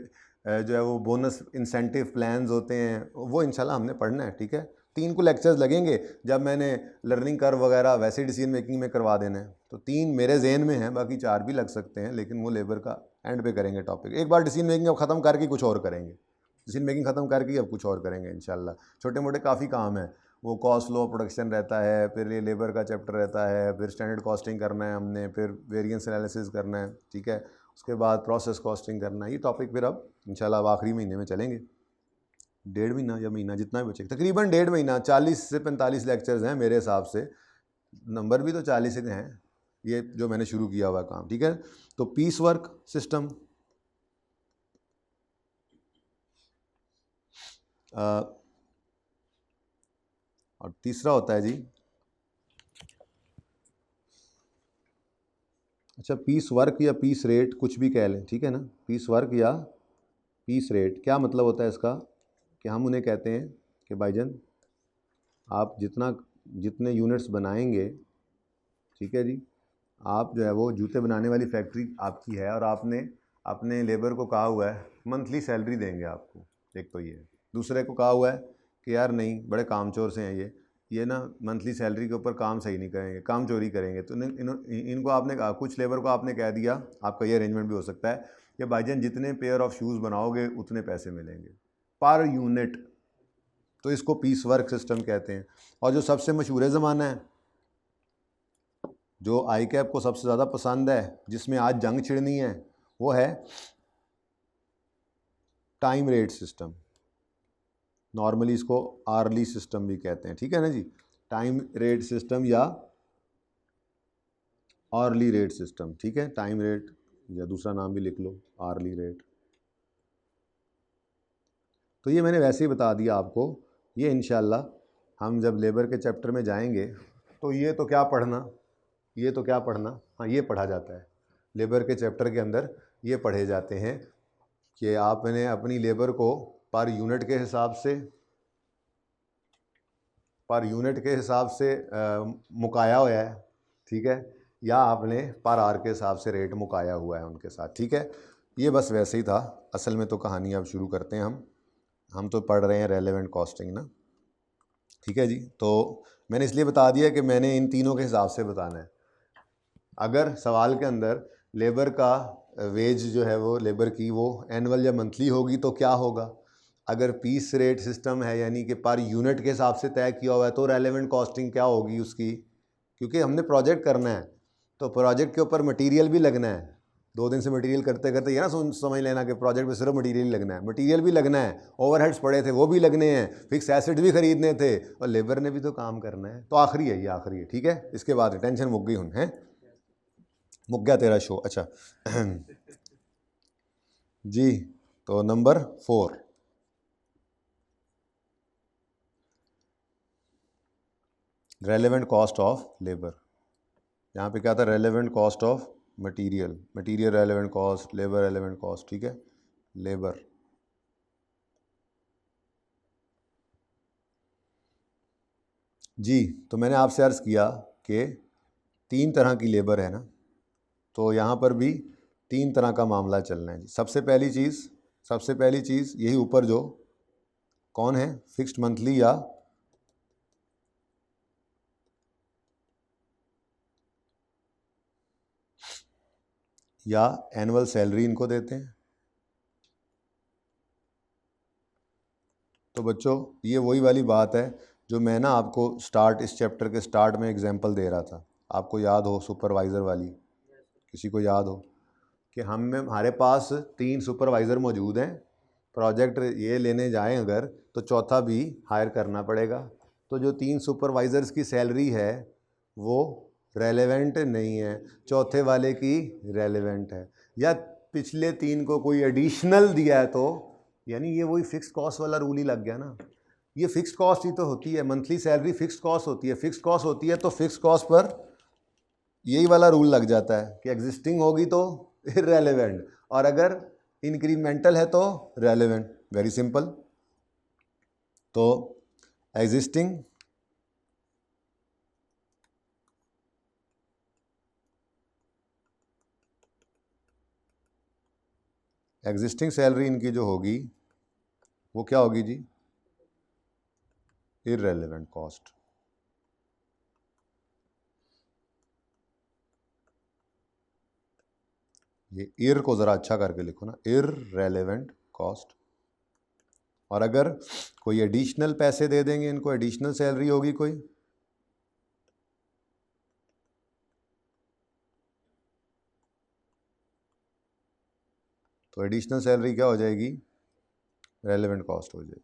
जो है वो बोनस इंसेंटिव प्लान्स होते हैं, वो इंशाल्लाह हमने पढ़ना है, ठीक है। 3 को लेक्चर्स लगेंगे, जब मैंने लर्निंग कर्व वगैरह वैसे डिसीजन मेकिंग में करवा देना है, तो 3 मेरे जहन में हैं, बाकी 4 भी लग सकते हैं, लेकिन वो लेबर का एंड पे करेंगे टॉपिक। एक बार डिसीजन मेकिंग अब ख़त्म करके कुछ और करेंगे, डिसीजन मेकिंग ख़त्म करके अब कुछ और करेंगे इंशाल्लाह। छोटे मोटे काफ़ी काम है, वो कॉस्ट लो प्रोडक्शन रहता है, फिर ये लेबर का चैप्टर रहता है, फिर स्टैंडर्ड कॉस्टिंग करना है हमने, फिर वेरिएंस एनालिसिस करना है, ठीक है। उसके बाद प्रोसेस कॉस्टिंग करना है। ये टॉपिक फिर अब इंशाल्लाह अब आखिरी महीने में चलेंगे, 1.5 महीना या महीना जितना भी बचे, तकरीबन 1.5 महीना, 40 से 45 लेक्चर्स हैं मेरे हिसाब से, नंबर भी तो 40 के हैं, ये जो मैंने शुरू किया हुआ काम, ठीक है। तो पीस वर्क सिस्टम, और तीसरा होता है जी, अच्छा पीस वर्क या पीस रेट कुछ भी कह लें, ठीक है ना। पीस वर्क या पीस रेट क्या मतलब होता है इसका, कि हम उन्हें कहते हैं कि भाईजान आप जितने यूनिट्स बनाएंगे, ठीक है जी, आप जो है वो जूते बनाने वाली फैक्ट्री आपकी है, और आपने अपने लेबर को कहा हुआ है मंथली सैलरी देंगे आपको, एक तो ये। दूसरे को कहा हुआ है कि यार नहीं, बड़े कामचोर से हैं ये ना मंथली सैलरी के ऊपर काम सही नहीं करेंगे, काम चोरी करेंगे। तो इनको आपने कहा, कुछ लेबर को आपने कह दिया, आपका ये अरेंजमेंट भी हो सकता है कि भाईजान जितने पेयर ऑफ शूज़ बनाओगे उतने पैसे मिलेंगे पर यूनिट, तो इसको पीस वर्क सिस्टम कहते हैं। और जो सबसे मशहूर ज़माना है, जो आई कैप को सबसे ज़्यादा पसंद है, जिसमें आज जंग छिड़नी है, वो है टाइम रेट सिस्टम। नॉर्मली इसको आर्ली सिस्टम भी कहते हैं, ठीक है ना जी। टाइम रेट सिस्टम या आर्ली रेट सिस्टम, ठीक है। टाइम रेट या दूसरा नाम भी लिख लो, आर्ली रेट। तो ये मैंने वैसे ही बता दिया आपको, ये इंशाल्लाह हम जब लेबर के चैप्टर में जाएंगे तो ये तो क्या पढ़ना, ये तो क्या पढ़ना, हाँ ये पढ़ा जाता है लेबर के चैप्टर के अंदर, ये पढ़े जाते हैं कि आपने अपनी लेबर को पर यूनिट के हिसाब से मुकाया हुआ है, ठीक है, या आपने पर आवर के हिसाब से रेट मुकाया हुआ है उनके साथ, ठीक है। ये बस वैसे ही था। असल में तो कहानी अब शुरू करते हैं हम तो पढ़ रहे हैं रेलेवेंट कॉस्टिंग ना, ठीक है जी। तो मैंने इसलिए बता दिया कि मैंने इन तीनों के हिसाब से बताना है। अगर सवाल के अंदर लेबर का वेज जो है वो लेबर की वो एनुअल या मंथली होगी तो क्या होगा, अगर पीस रेट सिस्टम है यानी कि पर यूनिट के हिसाब से तय किया हुआ है, तो रेलेवेंट कॉस्टिंग क्या होगी उसकी, क्योंकि हमने प्रोजेक्ट करना है, तो प्रोजेक्ट के ऊपर मटेरियल भी लगना है। 2 दिन से मटेरियल करते करते ये ना समझ लेना कि प्रोजेक्ट में सिर्फ मटेरियल ही लगना है, मटेरियल भी लगना है, ओवरहेड्स पड़े थे वो भी लगने हैं, फिक्स एसेट भी खरीदने थे, और लेबर ने भी तो काम करना है। तो आखिरी है, ये आखिरी है, ठीक है। इसके बाद टेंशन मुक गई हूँ, हैं मुक गया तेरा शो, अच्छा जी। तो number 4, relevant cost of labour. यहाँ पे क्या था, relevant cost of material, material relevant cost, labour relevant cost, ठीक है। लेबर, जी। तो मैंने आपसे अर्ज़ किया कि 3 तरह की लेबर है ना, तो यहाँ पर भी 3 तरह का मामला चलना है जी। सबसे पहली चीज़ यही ऊपर जो कौन है, फिक्स्ड मंथली या एनुअल सैलरी इनको देते हैं। तो बच्चों ये वही वाली बात है जो मैं ना आपको इस चैप्टर के स्टार्ट में एग्जांपल दे रहा था, आपको याद हो सुपरवाइज़र वाली, किसी को याद हो कि हमारे पास 3 सुपरवाइज़र मौजूद हैं, प्रोजेक्ट ये लेने जाएं अगर तो चौथा भी हायर करना पड़ेगा। तो जो 3 सुपरवाइज़र्स की सैलरी है वो रेलेवेंट नहीं है, चौथे वाले की रेलेवेंट है, या पिछले 3 को कोई एडिशनल दिया है, तो यानी ये वही फिक्स्ड कॉस्ट वाला रूल ही लग गया ना। ये फिक्स्ड कॉस्ट ही तो होती है, मंथली सैलरी फिक्स्ड कॉस्ट होती है, फिक्स्ड कॉस्ट होती है, तो फिक्स्ड कॉस्ट पर यही वाला रूल लग जाता है कि एग्जिस्टिंग होगी तो इररेलेवेंट, और अगर इंक्रीमेंटल है तो रेलेवेंट। Very simple. तो एग्जिस्टिंग सैलरी इनकी जो होगी वो क्या होगी जी? Irrelevant cost. ये इर को ज़रा अच्छा करके लिखो ना, इररेलेवेंट कॉस्ट। और अगर कोई एडिशनल पैसे दे देंगे इनको, एडिशनल सैलरी होगी कोई, तो एडिशनल सैलरी क्या हो जाएगी? रेलेवेंट कॉस्ट हो जाएगी।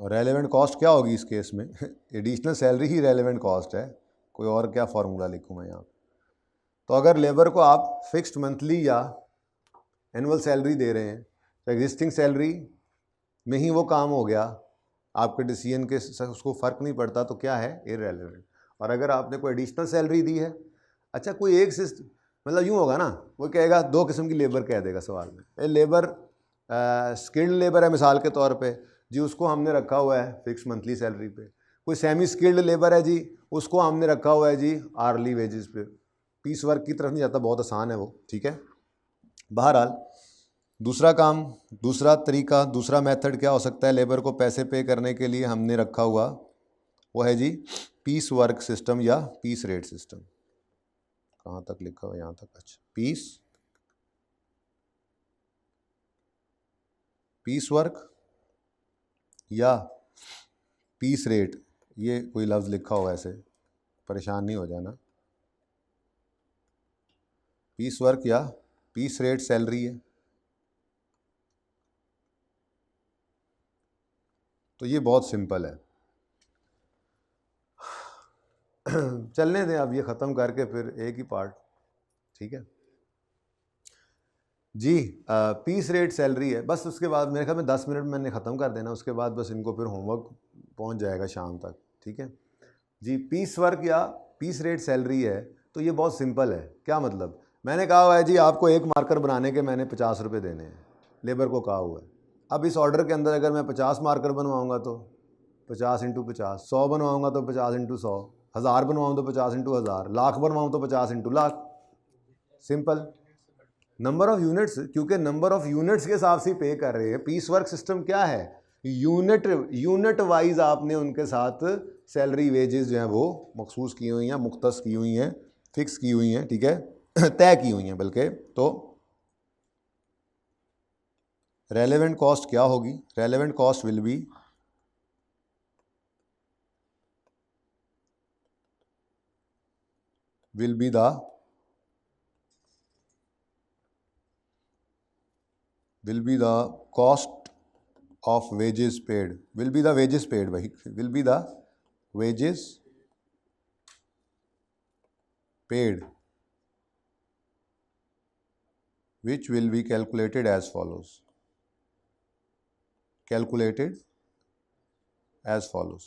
और रेलेवेंट कॉस्ट क्या होगी इस केस में? एडिशनल सैलरी ही रेलेवेंट कॉस्ट है, कोई और क्या फॉर्मूला लिखूँ मैं यहाँ? तो अगर लेबर को आप फिक्स्ड मंथली या एनुअल सैलरी दे रहे हैं तो एग्जिस्टिंग सैलरी में ही वो काम हो गया, आपके डिसीजन के उसको फ़र्क नहीं पड़ता, तो क्या है? इररेलेवेंट। और अगर आपने कोई एडिशनल सैलरी दी है, अच्छा कोई एक सिस्टम, मतलब यूँ होगा ना, वो कहेगा दो किस्म की लेबर कह देगा सवाल में। लेबर स्किल्ड लेबर है मिसाल के तौर पे जी, उसको हमने रखा हुआ है फिक्स मंथली सैलरी पे। कोई सेमी स्किल्ड लेबर है जी, उसको हमने रखा हुआ है जी आर्ली वेजेस पे। पीस वर्क की तरफ नहीं जाता, बहुत आसान है वो, ठीक है। बहरहाल दूसरा काम, दूसरा तरीका, दूसरा मेथड क्या हो सकता है लेबर को पैसे पे करने के लिए हमने रखा हुआ? वो है जी पीस वर्क सिस्टम या पीस रेट सिस्टम। कहाँ तक लिखा हुआ? यहाँ तक। अच्छा, पीस वर्क या पीस रेट, ये कोई लफ्ज़ लिखा हुआ ऐसे, परेशान नहीं हो जाना। पीस वर्क या पीस रेट सैलरी है। तो ये बहुत सिंपल है। चलने दें अब ये ख़त्म करके फिर एक ही पार्ट, ठीक है जी। पीस रेट सैलरी है, बस उसके बाद मेरे ख्याल में 10 मिनट मैंने ख़त्म कर देना, उसके बाद बस इनको फिर होमवर्क पहुंच जाएगा शाम तक, ठीक है जी। पीस वर्क या पीस रेट सैलरी है, तो ये बहुत सिंपल है। क्या मतलब? मैंने कहा हुआ है जी आपको एक मार्कर बनाने के मैंने 50 रुपये देने हैं, लेबर को कहा हुआ है। अब इस ऑर्डर के अंदर अगर मैं 50 मार्कर बनवाऊँगा तो 50 इंटू 50, 100 बनवाऊँगा तो 50 इंटू 100, 1000 बनवाऊँ तो 50 इंटू 1000, लाख बनवाऊँ तो 50 into lakh. Simple. Number of units, क्योंकि नंबर ऑफ यूनिट्स के हिसाब से पे कर रहे हैं। पीस वर्क सिस्टम क्या है? यूनिट वाइज आपने उनके साथ सैलरी वेजेस जो हैं वो मखसूस की हुई हैं, मुख्तस की हुई हैं, फिक्स की हुई हैं, ठीक है, तय की हुई हैं बल्कि। तो रेलेवेंट कॉस्ट क्या होगी? Relevant cost will be the cost of wages paid, will be the wages paid, भाई will be the wages paid, which will be calculated as follows,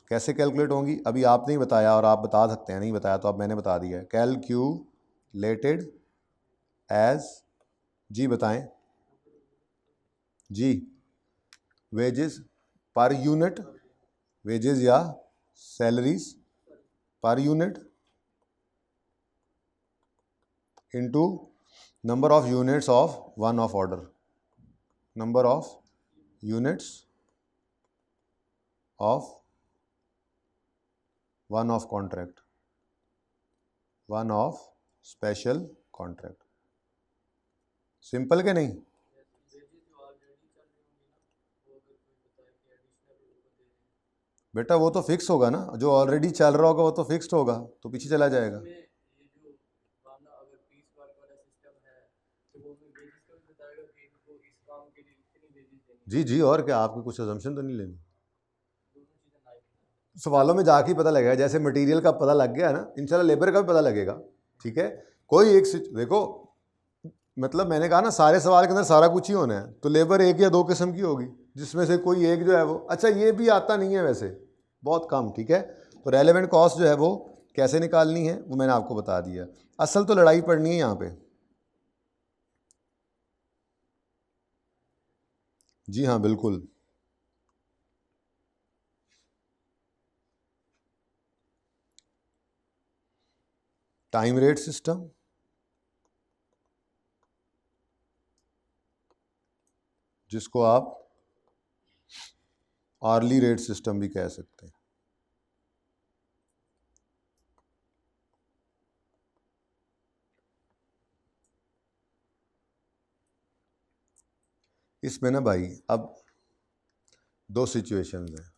कैसे कैलकुलेट होंगी अभी आपने ही बताया, और आप बता सकते हैं, नहीं बताया तो अब मैंने बता दिया है। कैलकुलेटेड एज, जी बताएं जी, वेजेस पर यूनिट, वेजेस या salaries per unit into number of units of one of order, number of units of one off contract, one of special contract. Simple के नहीं? बेटा वो तो फिक्स होगा ना, जो ऑलरेडी चल रहा होगा वो तो फिक्स्ड होगा, तो पीछे चला जाएगा। जी जी, और क्या, आपकी कुछ अजम्पशन तो नहीं लेनी, सवालों में जाके ही पता लगेगा। जैसे मटेरियल का पता लग गया ना, इंशाल्लाह लेबर का भी पता लगेगा, ठीक है। कोई एक देखो, मतलब मैंने कहा ना सारे सवाल के अंदर सारा कुछ ही होना है, तो लेबर एक या दो किस्म की होगी, जिसमें से कोई एक जो है वो, अच्छा ये भी आता नहीं है वैसे, बहुत कम, ठीक है। तो रेलेवेंट कॉस्ट जो है वो कैसे निकालनी है वो मैंने आपको बता दिया। असल तो लड़ाई पड़नी है यहाँ पे। जी हाँ बिल्कुल, टाइम रेट सिस्टम, जिसको आप आर्ली रेट सिस्टम भी कह सकते हैं। इसमें ना भाई अब दो सिचुएशंस हैं,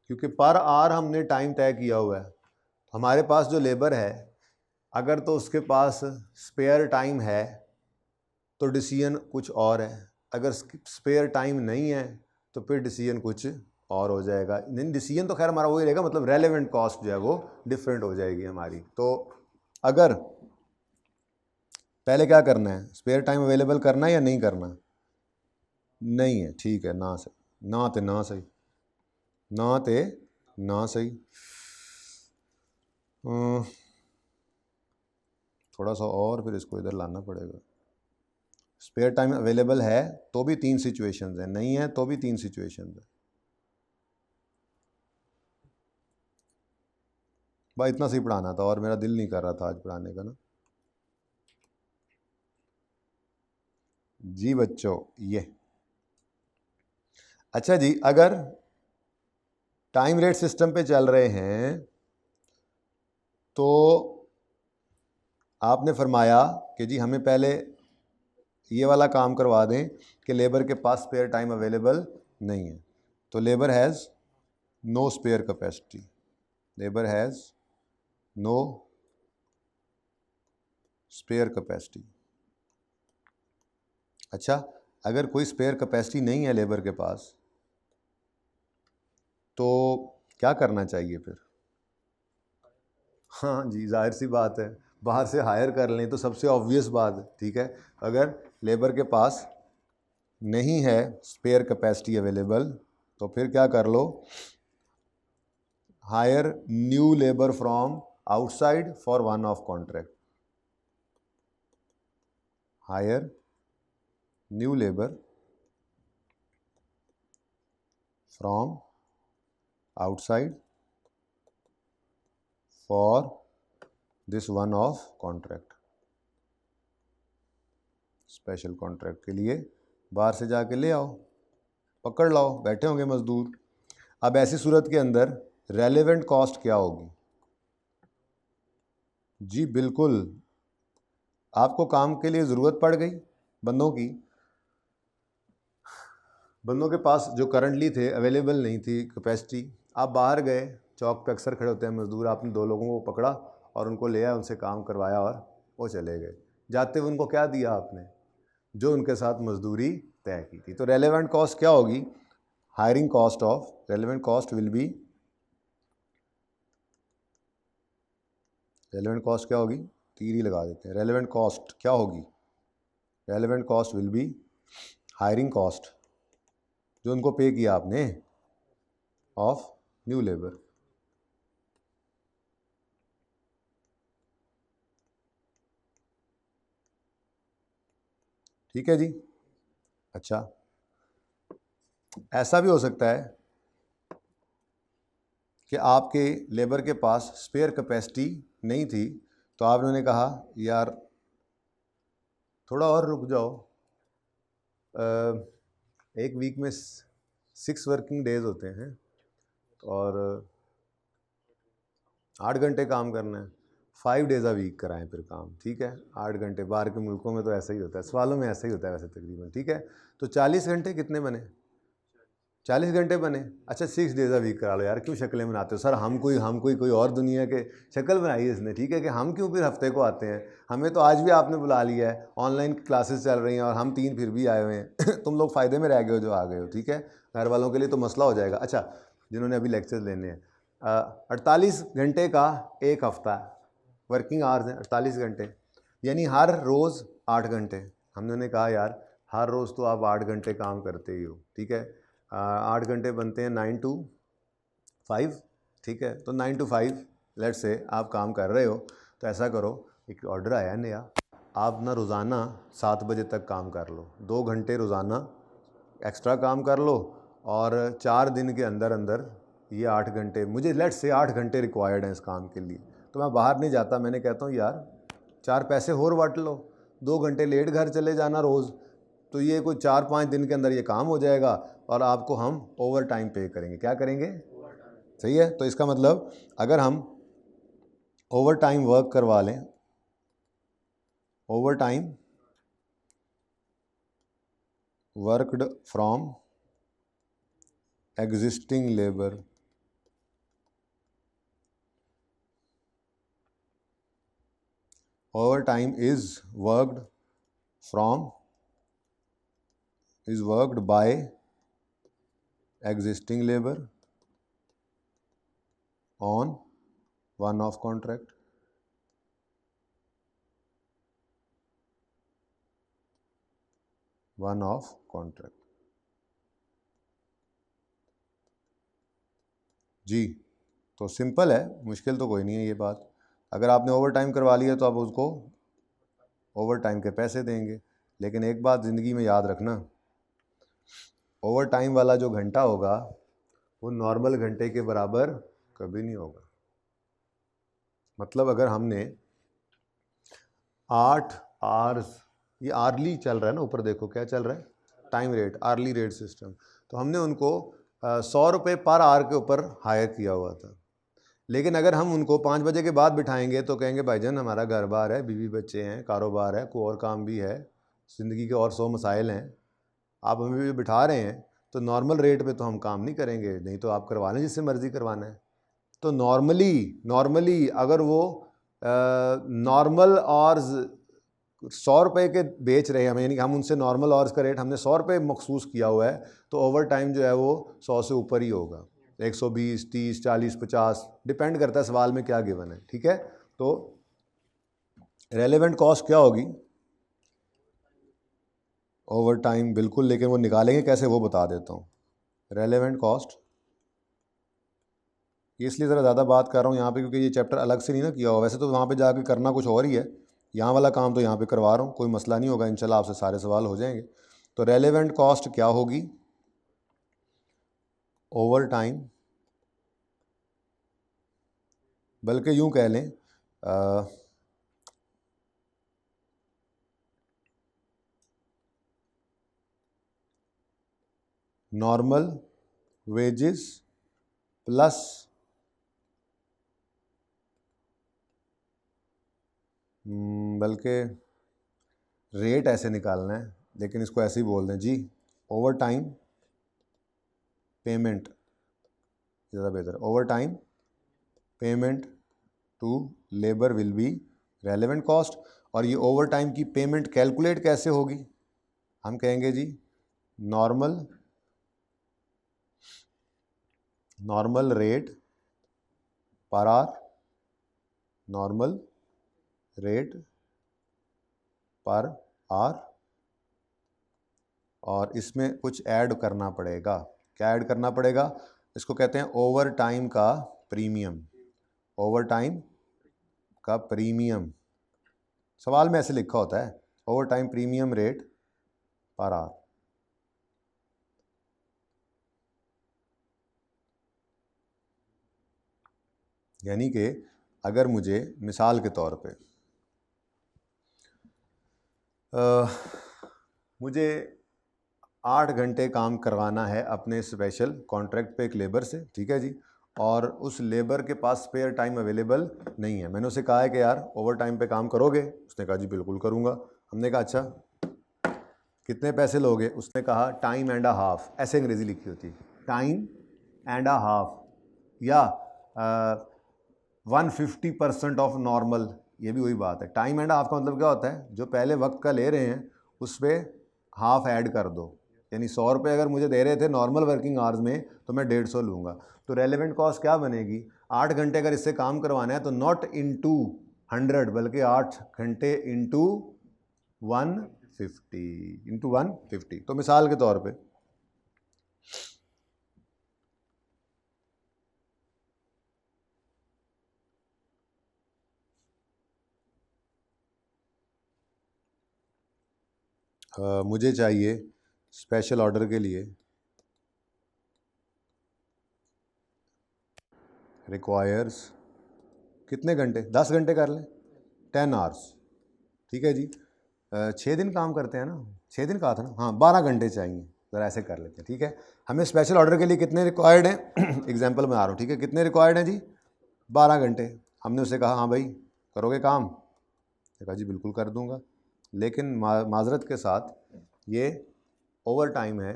क्योंकि पर आवर हमने टाइम तय किया हुआ है। हमारे पास जो लेबर है, अगर तो उसके पास स्पेयर टाइम है तो डिसीजन कुछ और है, अगर स्पेयर टाइम नहीं है तो फिर डिसीजन कुछ और हो जाएगा। नहीं, डिसीजन तो खैर हमारा वही रहेगा, मतलब रेलेवेंट कॉस्ट जो है वो डिफरेंट हो जाएगी हमारी। तो अगर पहले क्या करना है, स्पेयर टाइम अवेलेबल करना है या नहीं करना? नहीं है, ठीक है, ना सही, ना ते ना सही, ना ते ना सही। थोड़ा सा और फिर इसको इधर लाना पड़ेगा। स्पेयर टाइम अवेलेबल है तो भी 3 सिचुएशंस हैं, नहीं है तो भी 3 सिचुएशंस हैं। भाई इतना सही पढ़ाना था और मेरा दिल नहीं कर रहा था आज पढ़ाने का ना। जी बच्चों, ये अच्छा जी, अगर टाइम रेट सिस्टम पे चल रहे हैं तो आपने फरमाया कि जी हमें पहले ये वाला काम करवा दें कि लेबर के पास स्पेयर टाइम अवेलेबल नहीं है, तो labour has no spare capacity, labour has no spare capacity. अच्छा, अगर कोई स्पेयर कैपेसिटी नहीं है लेबर के पास तो क्या करना चाहिए फिर? हाँ जी, जाहिर सी बात है, बाहर से हायर कर लें तो सबसे ऑब्वियस बात है, ठीक है। अगर लेबर के पास नहीं है स्पेयर कैपेसिटी अवेलेबल तो फिर क्या कर लो, hire new labour from outside for one off contract, hire new labour from outside for this one off contract, special contract के लिए बाहर से जाके ले आओ, पकड़ लाओ, बैठे होंगे मजदूर। अब ऐसी सूरत के अंदर रेलेवेंट कॉस्ट क्या होगी? जी बिल्कुल, आपको काम के लिए ज़रूरत पड़ गई बंदों की, बंदों के पास जो करंटली थे अवेलेबल नहीं थी कैपेसिटी, आप बाहर गए, चौक पे अक्सर खड़े होते हैं मज़दूर, आपने 2 लोगों को पकड़ा और उनको ले आया, उनसे काम करवाया और वो चले गए। जाते हुए उनको क्या दिया आपने? जो उनके साथ मजदूरी तय की थी। तो रेलेवेंट कॉस्ट क्या होगी? Hiring cost of, relevant cost will be, relevant cost क्या होगी? तीर ही लगा देते हैं। रेलेवेंट कॉस्ट क्या होगी? Relevant cost will be hiring cost, जो उनको पे किया आपने, ऑफ न्यू लेबर। ठीक है जी। अच्छा, ऐसा भी हो सकता है कि आपके लेबर के पास स्पेयर कैपेसिटी नहीं थी तो आपने कहा यार थोड़ा और रुक जाओ, एक वीक में 6 वर्किंग डेज होते हैं और 8 घंटे काम करना है, 5 डेज़ अ वीक कराएं फिर काम, ठीक है। 8 घंटे, बाहर के मुल्कों में तो ऐसा ही होता है, सवालों में ऐसा ही होता है वैसे तकरीबन, ठीक है। तो 40 घंटे कितने बने? 40 घंटे बने। अच्छा 6 डेज़ अ वीक करा लो यार, क्यों शक्लें बनाते हो सर? हम कोई और दुनिया के शक्ल बनाई है इसने, ठीक है, कि हम क्यों फिर हफ्ते को आते हैं? हमें तो आज भी आपने बुला लिया है, ऑनलाइन क्लासेस चल रही हैं और हम 3 फिर भी आए हुए हैं तुम लोग फ़ायदे में रह गए हो जो आ गए हो, ठीक है। घर वालों के लिए तो मसला हो जाएगा। अच्छा, जिन्होंने अभी लेक्चर लेने हैं, 48 घंटे का एक हफ़्ता वर्किंग आवर्स हैं, 48 घंटे, यानी हर रोज़ 8 घंटे। हमने कहा यार हर रोज़ तो आप 8 घंटे काम करते ही हो, ठीक है। 8 घंटे बनते हैं 9 to 5, ठीक है। तो 9 to 5 लेट से आप काम कर रहे हो, तो ऐसा करो, एक ऑर्डर आया है नया, आप ना रोज़ाना 7 बजे तक काम कर लो, 2 घंटे रोज़ाना एक्स्ट्रा काम कर लो और 4 दिन के अंदर अंदर ये 8 घंटे, मुझे लेट से 8 घंटे रिक्वायर्ड हैं इस काम के लिए, तो मैं बाहर नहीं जाता, मैंने कहता हूँ यार 4 पैसे और बांट लो, 2 घंटे लेट घर चले जाना रोज़, तो ये कोई 4-5 दिन के अंदर ये काम हो जाएगा और आपको हम ओवर टाइम पे करेंगे। क्या करेंगे? सही है। तो इसका मतलब अगर हम ओवर टाइम वर्क करवा लें, over time worked from existing labour, overtime is worked by existing labor on one-off contract, जी। तो सिंपल है, मुश्किल तो कोई नहीं है ये बात। अगर आपने ओवर टाइम करवा लिया तो आप उसको ओवर टाइम के पैसे देंगे, लेकिन एक बात ज़िंदगी में याद रखना, ओवर टाइम वाला जो घंटा होगा वो नॉर्मल घंटे के बराबर कभी नहीं होगा। मतलब अगर हमने 8 आवर्स, ये आर्ली चल रहा है ना, ऊपर देखो क्या चल रहा है, time rate, hourly rate system, तो हमने उनको 100 रुपये पर आवर के ऊपर हायर किया हुआ था। लेकिन अगर हम उनको 5 बजे के बाद बिठाएंगे तो कहेंगे भाईजान हमारा घर बार है, बीवी बच्चे हैं, कारोबार है, कोई और काम भी है, ज़िंदगी के और 100 मसाइल हैं, आप हमें भी बिठा रहे हैं तो नॉर्मल रेट पे तो हम काम नहीं करेंगे, नहीं तो आप करवा लें जिससे मर्ज़ी करवाना है। तो नॉर्मली अगर वो नॉर्मल आवर्स 100 रुपये के बेच रहे हैं हमें, यानी कि हम उनसे नॉर्मल आवर्स का रेट हमने 100 रुपये मखसूस किया हुआ है, तो ओवर टाइम जो है वो 100 से ऊपर ही होगा, 120, 30, 40, 50, डिपेंड करता है सवाल में क्या गिवन है। ठीक है, तो रेलेवेंट कॉस्ट क्या होगी? ओवर टाइम, बिल्कुल, लेकिन वो निकालेंगे कैसे वो बता देता हूँ। रेलेवेंट कॉस्ट, इसलिए ज़रा ज़्यादा बात कर रहा हूँ यहाँ पे क्योंकि ये चैप्टर अलग से नहीं ना किया हुआ, वैसे तो वहाँ पे जाके करना कुछ और ही है, यहाँ वाला काम तो यहाँ पे करवा रहा हूँ, कोई मसला नहीं होगा, इंशाल्लाह आपसे सारे सवाल हो जाएंगे। तो रेलेवेंट कॉस्ट क्या होगी? ओवर टाइम, बल्कि यूँ कह लें नॉर्मल वेजेस प्लस बल्कि रेट ऐसे निकालना है, लेकिन इसको ऐसे ही बोल दें जी, ओवर टाइम पेमेंट, ज़्यादा बेहतर, over time payment to labour will be relevant cost. और ये ओवर टाइम की पेमेंट कैलकुलेट कैसे होगी? हम कहेंगे जी normal rate per hour, normal rate per hour, और इसमें कुछ ऐड करना पड़ेगा। क्या ऐड करना पड़ेगा? इसको कहते हैं ओवर टाइम का प्रीमियम, ओवर टाइम का प्रीमियम, सवाल में ऐसे लिखा होता है, over time premium rate per our. यानी कि अगर मुझे मिसाल के तौर पे मुझे 8 घंटे काम करवाना है अपने स्पेशल कॉन्ट्रैक्ट पे एक लेबर से, ठीक है जी, और उस लेबर के पास स्पेयर टाइम अवेलेबल नहीं है। मैंने उसे कहा है कि यार ओवर टाइम पे काम करोगे? उसने कहा जी बिल्कुल करूँगा। हमने कहा अच्छा कितने पैसे लोगे? उसने कहा टाइम एंड अ हाफ, ऐसे अंग्रेज़ी लिखी होती है, टाइम एंड अ हाफ, या 150% ऑफ नॉर्मल, ये भी वही बात है। टाइम एंड हाफ का मतलब क्या होता है? जो पहले वक्त का ले रहे हैं उस पर हाफ ऐड कर दो, यानी 100 रुपये अगर मुझे दे रहे थे नॉर्मल वर्किंग आवर्स में तो मैं 150 लूँगा। तो रेलेवेंट कॉस्ट क्या बनेगी? 8 घंटे अगर इससे काम करवाना है तो नॉट इंटू 100 बल्कि 8 घंटे इंटू 150। तो मिसाल के तौर पे मुझे चाहिए स्पेशल ऑर्डर के लिए रिक्वायर्स कितने घंटे, 10 घंटे कर लें, 10 आवर्स, ठीक है जी। 6 दिन काम करते हैं ना, 6 दिन कहा था ना, हाँ 12 घंटे चाहिए, ज़रा ऐसे कर लेते हैं, ठीक है। हमें स्पेशल ऑर्डर के लिए कितने रिक्वायर्ड हैं एग्जाम्पल बना रहा हूँ, ठीक है, कितने रिक्वायर्ड हैं जी, 12 घंटे। हमने उससे कहा हाँ भाई करोगे काम, कहा जी बिल्कुल कर दूंगा, लेकिन माजरत के साथ ये ओवर टाइम है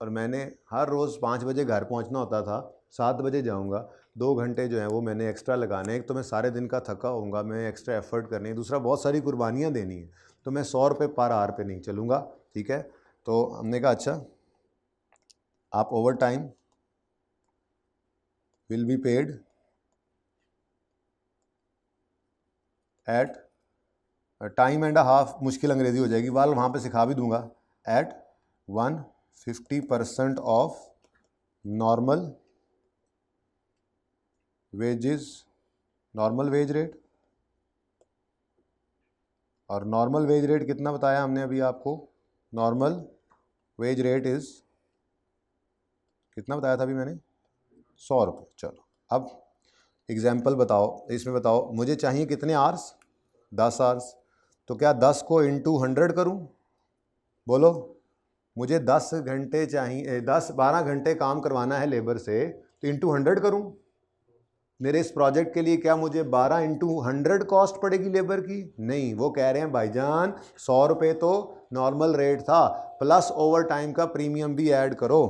और मैंने हर रोज़ 5 बजे घर पहुंचना होता था, 7 बजे जाऊंगा, 2 घंटे जो है वो मैंने एक्स्ट्रा लगाने, एक तो मैं सारे दिन का थका होऊंगा, मैं एक्स्ट्रा एफर्ट करनी है, दूसरा बहुत सारी कुर्बानियाँ देनी है, तो मैं 100 रुपये पर आवर पे नहीं चलूँगा, ठीक है। तो हमने कहा अच्छा आप overtime will be paid at time and half, मुश्किल अंग्रेजी हो जाएगी, वाल वहाँ पे सिखा भी दूंगा, at 150% of normal wages, normal wage rate. और नॉर्मल वेज रेट कितना बताया हमने अभी आपको, नॉर्मल वेज रेट इज कितना बताया था अभी मैंने, 100 रुपये। चलो अब एग्जाम्पल बताओ, इसमें बताओ मुझे चाहिए कितने आवर्स, 10 आवर्स, तो क्या 10 को इंटू 100 करूँ, बोलो, मुझे 10 घंटे चाहिए, 12 घंटे काम करवाना है लेबर से, तो इंटू 100 करूँ। मेरे इस प्रोजेक्ट के लिए क्या मुझे 12 इंटू 100 कॉस्ट पड़ेगी लेबर की, नहीं, वो कह रहे हैं भाईजान 100 रुपये तो नॉर्मल रेट था, प्लस ओवर टाइम का प्रीमियम भी ऐड करो,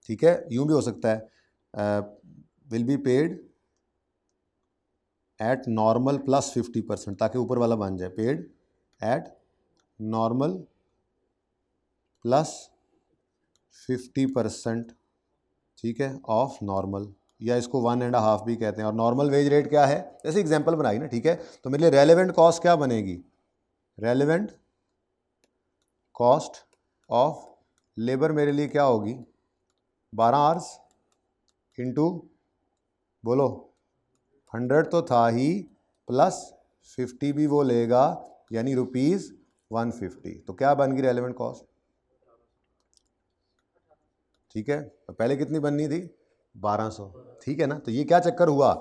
ठीक है। यूं भी हो सकता है will be paid eight normal plus 50%, ताकि ऊपर वाला बन जाए, पेड एट नॉर्मल प्लस 50%, ठीक है, ऑफ नॉर्मल, या इसको 1.5 भी कहते हैं। और नॉर्मल वेज रेट क्या है, जैसे एग्जांपल बनाई ना, ठीक है। तो मेरे लिए रेलेवेंट कॉस्ट क्या बनेगी, रेलेवेंट कॉस्ट ऑफ लेबर मेरे लिए क्या होगी, 12 आवर्स इंटू, बोलो 100 तो था ही, प्लस 50 भी वो लेगा, यानी ₹150। तो क्या बन गई रेलेवेंट कॉस्ट, ठीक है। तो पहले कितनी बननी थी, 1200, ठीक है ना। तो ये क्या चक्कर हुआ,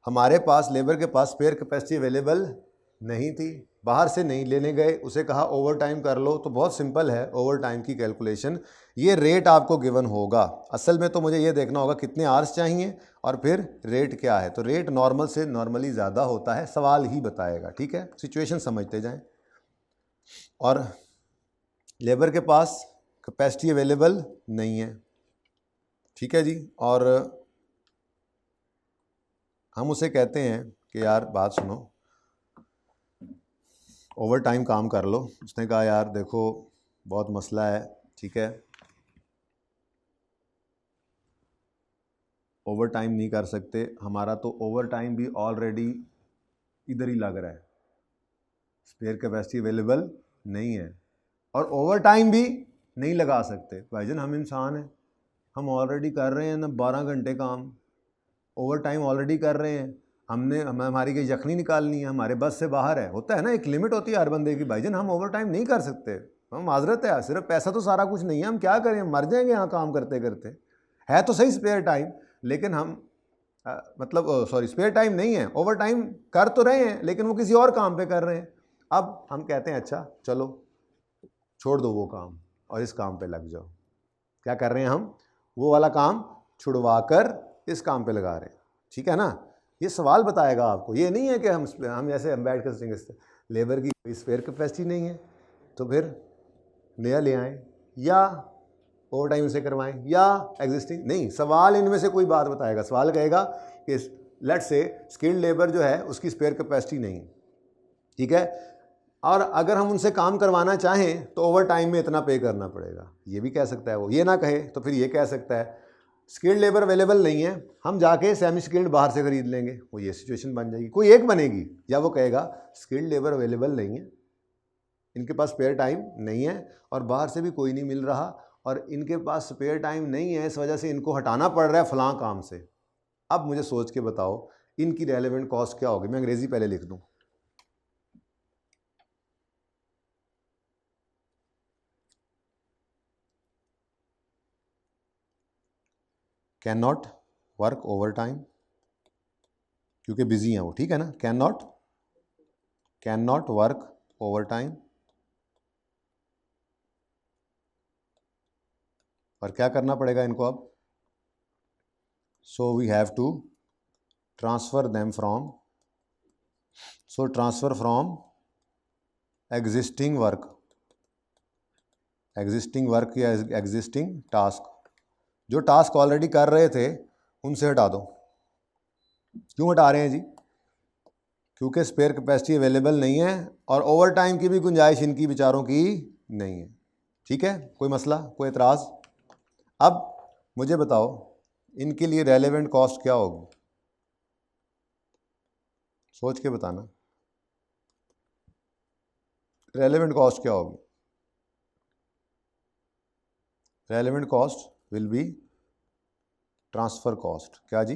हमारे पास लेबर के पास स्पेयर कैपेसिटी अवेलेबल नहीं थी, बाहर से नहीं लेने गए, उसे कहा ओवर टाइम कर लो, तो बहुत सिंपल है ओवर टाइम की कैलकुलेशन, ये रेट आपको गिवन होगा। असल में तो मुझे ये देखना होगा कितने आवर्स चाहिए और फिर रेट क्या है, तो रेट नॉर्मल से नॉर्मली ज़्यादा होता है, सवाल ही बताएगा, ठीक है, सिचुएशन समझते जाएं। और लेबर के पास कैपेसिटी अवेलेबल नहीं है, ठीक है जी, और हम उसे कहते हैं कि यार बात सुनो, ओवर टाइम काम कर लो। उसने कहा यार देखो बहुत मसला है, ठीक है, ओवर टाइम नहीं कर सकते, हमारा तो ओवर टाइम भी ऑलरेडी इधर ही लग रहा है, स्पेयर कैपेसिटी अवेलेबल नहीं है, और ओवर टाइम भी नहीं लगा सकते। भाईजान हम इंसान हैं, हम ऑलरेडी कर रहे हैं ना 12 घंटे काम, ओवर टाइम ऑलरेडी कर रहे हैं, हमारी की यखनी निकालनी है, हमारे बस से बाहर है, होता है ना, एक लिमिट होती है हर बंदे की, भाईजान हम ओवर टाइम नहीं कर सकते, हम माजरत है, सिर्फ पैसा तो सारा कुछ नहीं है, हम क्या करें, मर जाएंगे यहाँ काम करते करते, है तो सही स्पेयर टाइम, लेकिन हम मतलब सॉरी स्पेयर टाइम नहीं है, ओवर टाइम कर तो रहे हैं लेकिन वो किसी और काम पे कर रहे हैं। अब हम कहते हैं अच्छा चलो छोड़ दो वो काम और इस काम पे लग जाओ, क्या कर रहे हैं हम, वो वाला काम छुड़वा कर इस काम पे लगा रहे हैं, ठीक है ना। ये सवाल बताएगा आपको, ये नहीं है कि हम जैसे हम बैठ कर सोचेंगे लेबर की कोई स्पेयर कैपेसिटी नहीं है तो फिर नया ले आएँ या ओवर टाइम से करवाएं या एग्जिस्टिंग, नहीं, सवाल इनमें से कोई बात बताएगा, सवाल कहेगा कि लेट से स्किल्ड लेबर जो है उसकी स्पेयर कैपेसिटी नहीं, ठीक है, और अगर हम उनसे काम करवाना चाहें तो ओवर टाइम में इतना पे करना पड़ेगा, ये भी कह सकता है वो, ये ना कहे तो फिर ये कह सकता है स्किल्ड लेबर अवेलेबल नहीं है, हम जाके सेमी स्किल्ड बाहर से खरीद लेंगे, वो ये सिचुएशन बन जाएगी, कोई एक बनेगी, या वो कहेगा स्किल्ड लेबर अवेलेबल नहीं है, इनके पास स्पेयर टाइम नहीं है और बाहर से भी कोई नहीं मिल रहा और इनके पास स्पेयर टाइम नहीं है, इस वजह से इनको हटाना पड़ रहा है फलां काम से। अब मुझे सोच के बताओ इनकी रेलेवेंट कॉस्ट क्या होगी, मैं अंग्रेजी पहले लिख दूं, cannot work overtime क्योंकि बिजी हैं वो, ठीक है ना। Cannot work overtime, और क्या करना पड़ेगा इनको अब, so we have to transfer them from, so transfer from existing work या एग्जिस्टिंग टास्क, जो टास्क ऑलरेडी कर रहे थे उनसे हटा दो। क्यों हटा रहे हैं जी, क्योंकि स्पेयर कैपेसिटी अवेलेबल नहीं है और ओवर टाइम की भी गुंजाइश इनकी बेचारों की नहीं है, ठीक है। कोई मसला, कोई एतराज़? अब मुझे बताओ इनके लिए रेलेवेंट कॉस्ट क्या होगी, सोच के बताना। रेलेवेंट कॉस्ट क्या होगी? Relevant cost will be transfer cost. क्या जी?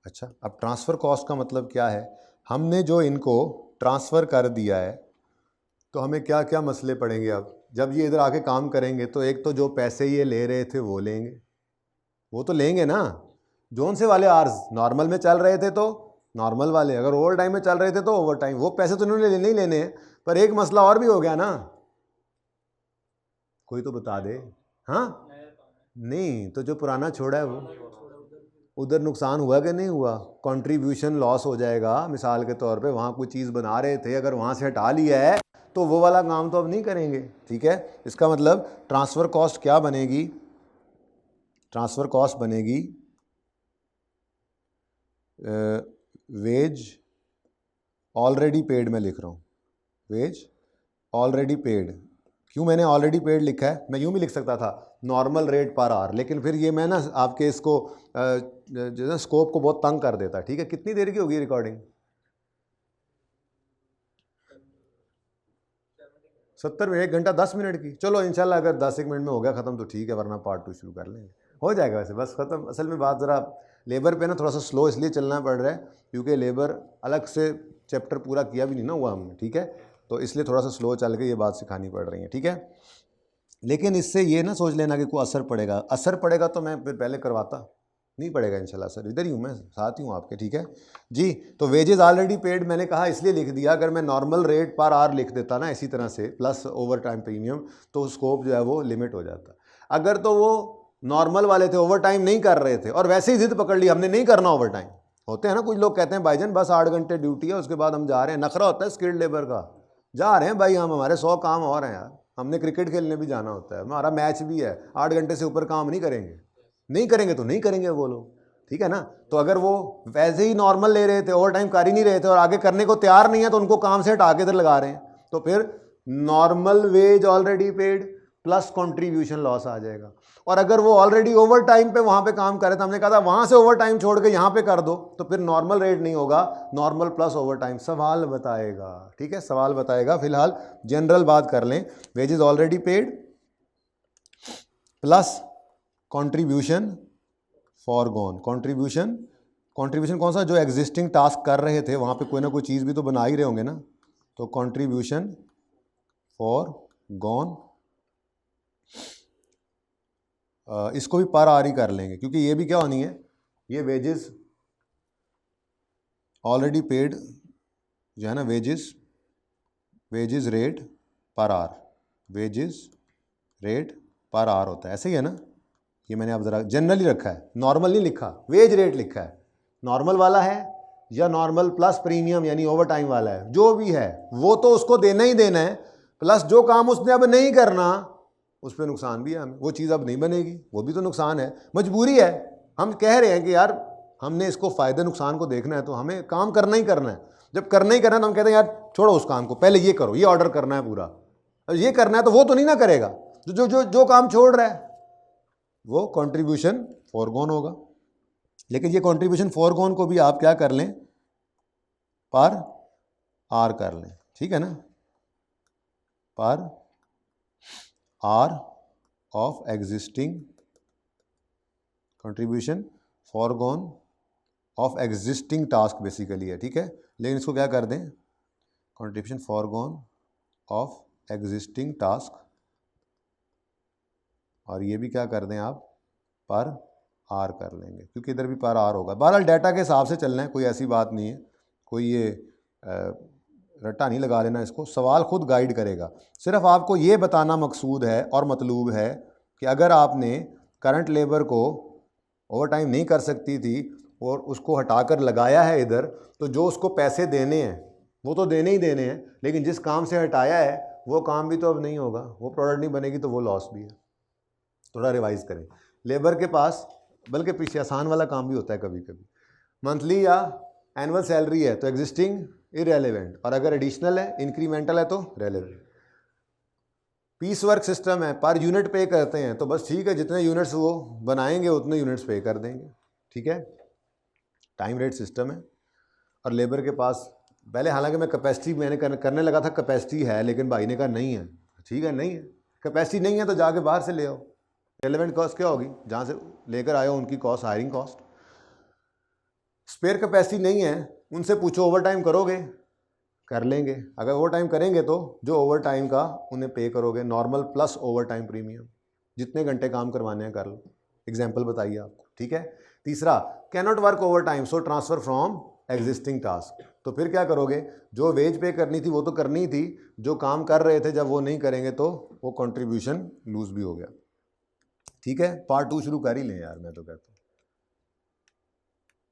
अच्छा, अब ट्रांसफ़र कॉस्ट का मतलब क्या है, हमने जो इनको ट्रांसफ़र कर दिया है तो हमें क्या क्या मसले पड़ेंगे अब जब ये इधर आके काम करेंगे। तो एक तो जो पैसे ये ले रहे थे वो लेंगे, वो तो लेंगे ना। जोन से वाले आर्स नॉर्मल में चल रहे थे तो नॉर्मल वाले, अगर ओवर टाइम में चल रहे थे तो ओवर टाइम, वो पैसे तो इन्होंने नहीं लेने हैं। पर एक मसला और भी हो गया ना, कोई तो बता दे। हाँ नहीं, तो जो पुराना छोड़ा है वो उधर नुकसान हुआ कि नहीं हुआ, कंट्रीब्यूशन लॉस हो जाएगा। मिसाल के तौर पे वहाँ कोई चीज़ बना रहे थे, अगर वहाँ से हटा लिया है तो वो वाला काम तो अब नहीं करेंगे, ठीक है। इसका मतलब ट्रांसफ़र कॉस्ट क्या बनेगी, ट्रांसफ़र कॉस्ट बनेगी वेज ऑलरेडी पेड, मैं लिख रहा हूँ वेज ऑलरेडी पेड। क्यों मैंने ऑलरेडी पेड लिखा है, मैं यूँ भी लिख सकता था नॉर्मल रेट पर आवर, लेकिन फिर ये मैं ना आपके इसको जो है ना स्कोप को बहुत तंग कर देता, ठीक है। कितनी देर की होगी रिकॉर्डिंग? 70 में 1 घंटा 10 मिनट की। चलो इंशाल्लाह अगर 10-1 मिनट में हो गया ख़त्म तो ठीक है, वरना पार्ट 2 शुरू कर लेंगे, हो जाएगा वैसे बस ख़त्म। असल में बात ज़रा लेबर पे ना थोड़ा सा स्लो इसलिए चलना पड़ रहा है क्योंकि लेबर अलग से चैप्टर पूरा किया भी नहीं ना हुआ हमने, ठीक है। तो इसलिए थोड़ा सा स्लो चल के ये बात सिखानी पड़ रही है, ठीक है। लेकिन इससे ये ना सोच लेना कि कोई असर पड़ेगा, असर पड़ेगा तो मैं फिर पहले करवाता, नहीं पड़ेगा इंशाल्लाह सर, इधर ही हूँ मैं, साथ ही हूँ आपके, ठीक है जी। तो वेजेस ऑलरेडी पेड मैंने कहा इसलिए लिख दिया, अगर मैं नॉर्मल रेट पर आवर लिख देता ना इसी तरह से प्लस ओवर टाइम प्रीमियम तो स्कोप जो है वो लिमिट हो जाता। अगर तो वो नॉर्मल वाले थे, ओवर टाइम नहीं कर रहे थे और वैसे ही जिद पकड़ ली हमने नहीं करना ओवर टाइम, होते हैं ना कुछ लोग कहते हैं भाईजान बस 8 घंटे ड्यूटी है उसके बाद हम जा रहे हैं, नखरा होता है स्किल्ड लेबर का, जा रहे हैं भाई हम, हमारे 100 काम और हैं यार, हमने क्रिकेट खेलने भी जाना होता है, हमारा मैच भी है, 8 घंटे से ऊपर काम नहीं करेंगे, नहीं करेंगे तो नहीं करेंगे वो लोग, ठीक है ना। तो अगर वो वैसे ही नॉर्मल ले रहे थे, ओवर टाइम कर ही नहीं रहे थे और आगे करने को तैयार नहीं है तो उनको काम से हटा के इधर लगा रहे हैं, तो फिर normal wage already paid plus contribution loss आ जाएगा। और अगर वो ऑलरेडी ओवर टाइम पे वहां पे काम कर रहे थे, हमने कहा था वहां से ओवर टाइम छोड़ के यहां पे कर दो, तो फिर नॉर्मल रेट नहीं होगा, नॉर्मल प्लस ओवर टाइम। सवाल बताएगा, ठीक है, सवाल बताएगा। फिलहाल जनरल बात कर लें, wages already paid plus contribution foregone. Contribution कौन सा, जो एग्जिस्टिंग टास्क कर रहे थे वहां पे कोई ना कोई चीज़ भी तो बना ही रहे होंगे ना, तो कंट्रीब्यूशन फॉरगॉन, इसको भी पर आर ही कर लेंगे क्योंकि ये भी क्या होनी है, ये वेजेस ऑलरेडी पेड जो है ना, वेजेस रेट पर आर, वेजेस रेट पर आर होता है, ऐसे ही है ना। ये मैंने आप ज़रा जनरली रखा है, नॉर्मल नहीं लिखा, वेज रेट लिखा है। नॉर्मल वाला है या नॉर्मल प्लस प्रीमियम यानी ओवर टाइम वाला है, जो भी है वो तो उसको देना ही देना है, प्लस जो काम उसने अब नहीं करना उस पर नुकसान भी है हमें, वो चीज़ अब नहीं बनेगी, वो भी तो नुकसान है, मजबूरी है। हम कह रहे हैं कि यार हमने इसको फ़ायदे नुकसान को देखना है तो हमें काम करना ही करना है। जब करना ही करना है तो हम कहते हैं यार छोड़ो उस काम को, पहले ये करो, ये ऑर्डर करना है पूरा, अब ये करना है तो वो तो नहीं ना करेगा, जो जो जो काम छोड़ रहा है वो कंट्रीब्यूशन फॉरगॉन होगा। लेकिन ये कंट्रीब्यूशन फॉरगॉन को भी आप क्या कर लें, पर आर कर लें, ठीक है ना, per hour of existing, contribution forgone of existing task basically है, ठीक है। लेकिन इसको क्या कर दें, contribution forgone of existing task, और ये भी क्या कर दें आप, पर आर कर लेंगे, क्योंकि इधर भी पर आर होगा। बहरहाल डाटा के हिसाब से चलना है, कोई ऐसी बात नहीं है, कोई ये रट्टा नहीं लगा लेना इसको, सवाल खुद गाइड करेगा। सिर्फ आपको ये बताना मकसूद है और मतलूब है कि अगर आपने करंट लेबर को ओवर टाइम नहीं कर सकती थी और उसको हटाकर लगाया है इधर, तो जो उसको पैसे देने हैं वो तो देने ही देने हैं, लेकिन जिस काम से हटाया है वो काम भी तो अब नहीं होगा, वो प्रोडक्ट नहीं बनेगी, तो वो लॉस भी है। थोड़ा रिवाइज करें। लेबर के पास, बल्कि पीछे आसान वाला काम भी होता है कभी कभी, मंथली या एनुअल सैलरी है तो एग्जिस्टिंग इरेलीवेंट, और अगर एडिशनल है इंक्रीमेंटल है तो रेलेवेंट। पीस वर्क सिस्टम है, पर यूनिट पे करते हैं, तो बस ठीक है, जितने यूनिट्स वो बनाएंगे उतने यूनिट्स पे कर देंगे, ठीक है। टाइम रेट सिस्टम है। और लेबर के पास पहले, हालांकि मैं कैपेसिटी मैंने करने लगा था, कैपेसिटी है, लेकिन भाई ने कहा नहीं है, ठीक है नहीं है, कैपेसिटी नहीं है तो जाके बाहर से ले आओ। रेलेवेंट कॉस्ट क्या होगी, जहाँ से लेकर आए हो उनकी cost, hiring cost. Spare capacity नहीं है, उनसे पूछो ओवर टाइम करोगे, कर लेंगे। अगर ओवर टाइम करेंगे तो जो ओवर टाइम का उन्हें पे करोगे, normal plus over time premium, जितने घंटे काम करवाने हैं कर लो। एग्जाम्पल बताइए आपको, ठीक है। तीसरा, can not work over time so transfer from existing task, तो फिर क्या करोगे, जो वेज पे करनी थी वो तो करनी ही थी, जो काम कर रहे थे जब वो नहीं करेंगे तो वो कंट्रीब्यूशन लूज भी हो गया, ठीक है। पार्ट 2 शुरू कर ही लें यार, मैं तो कहता हूँ।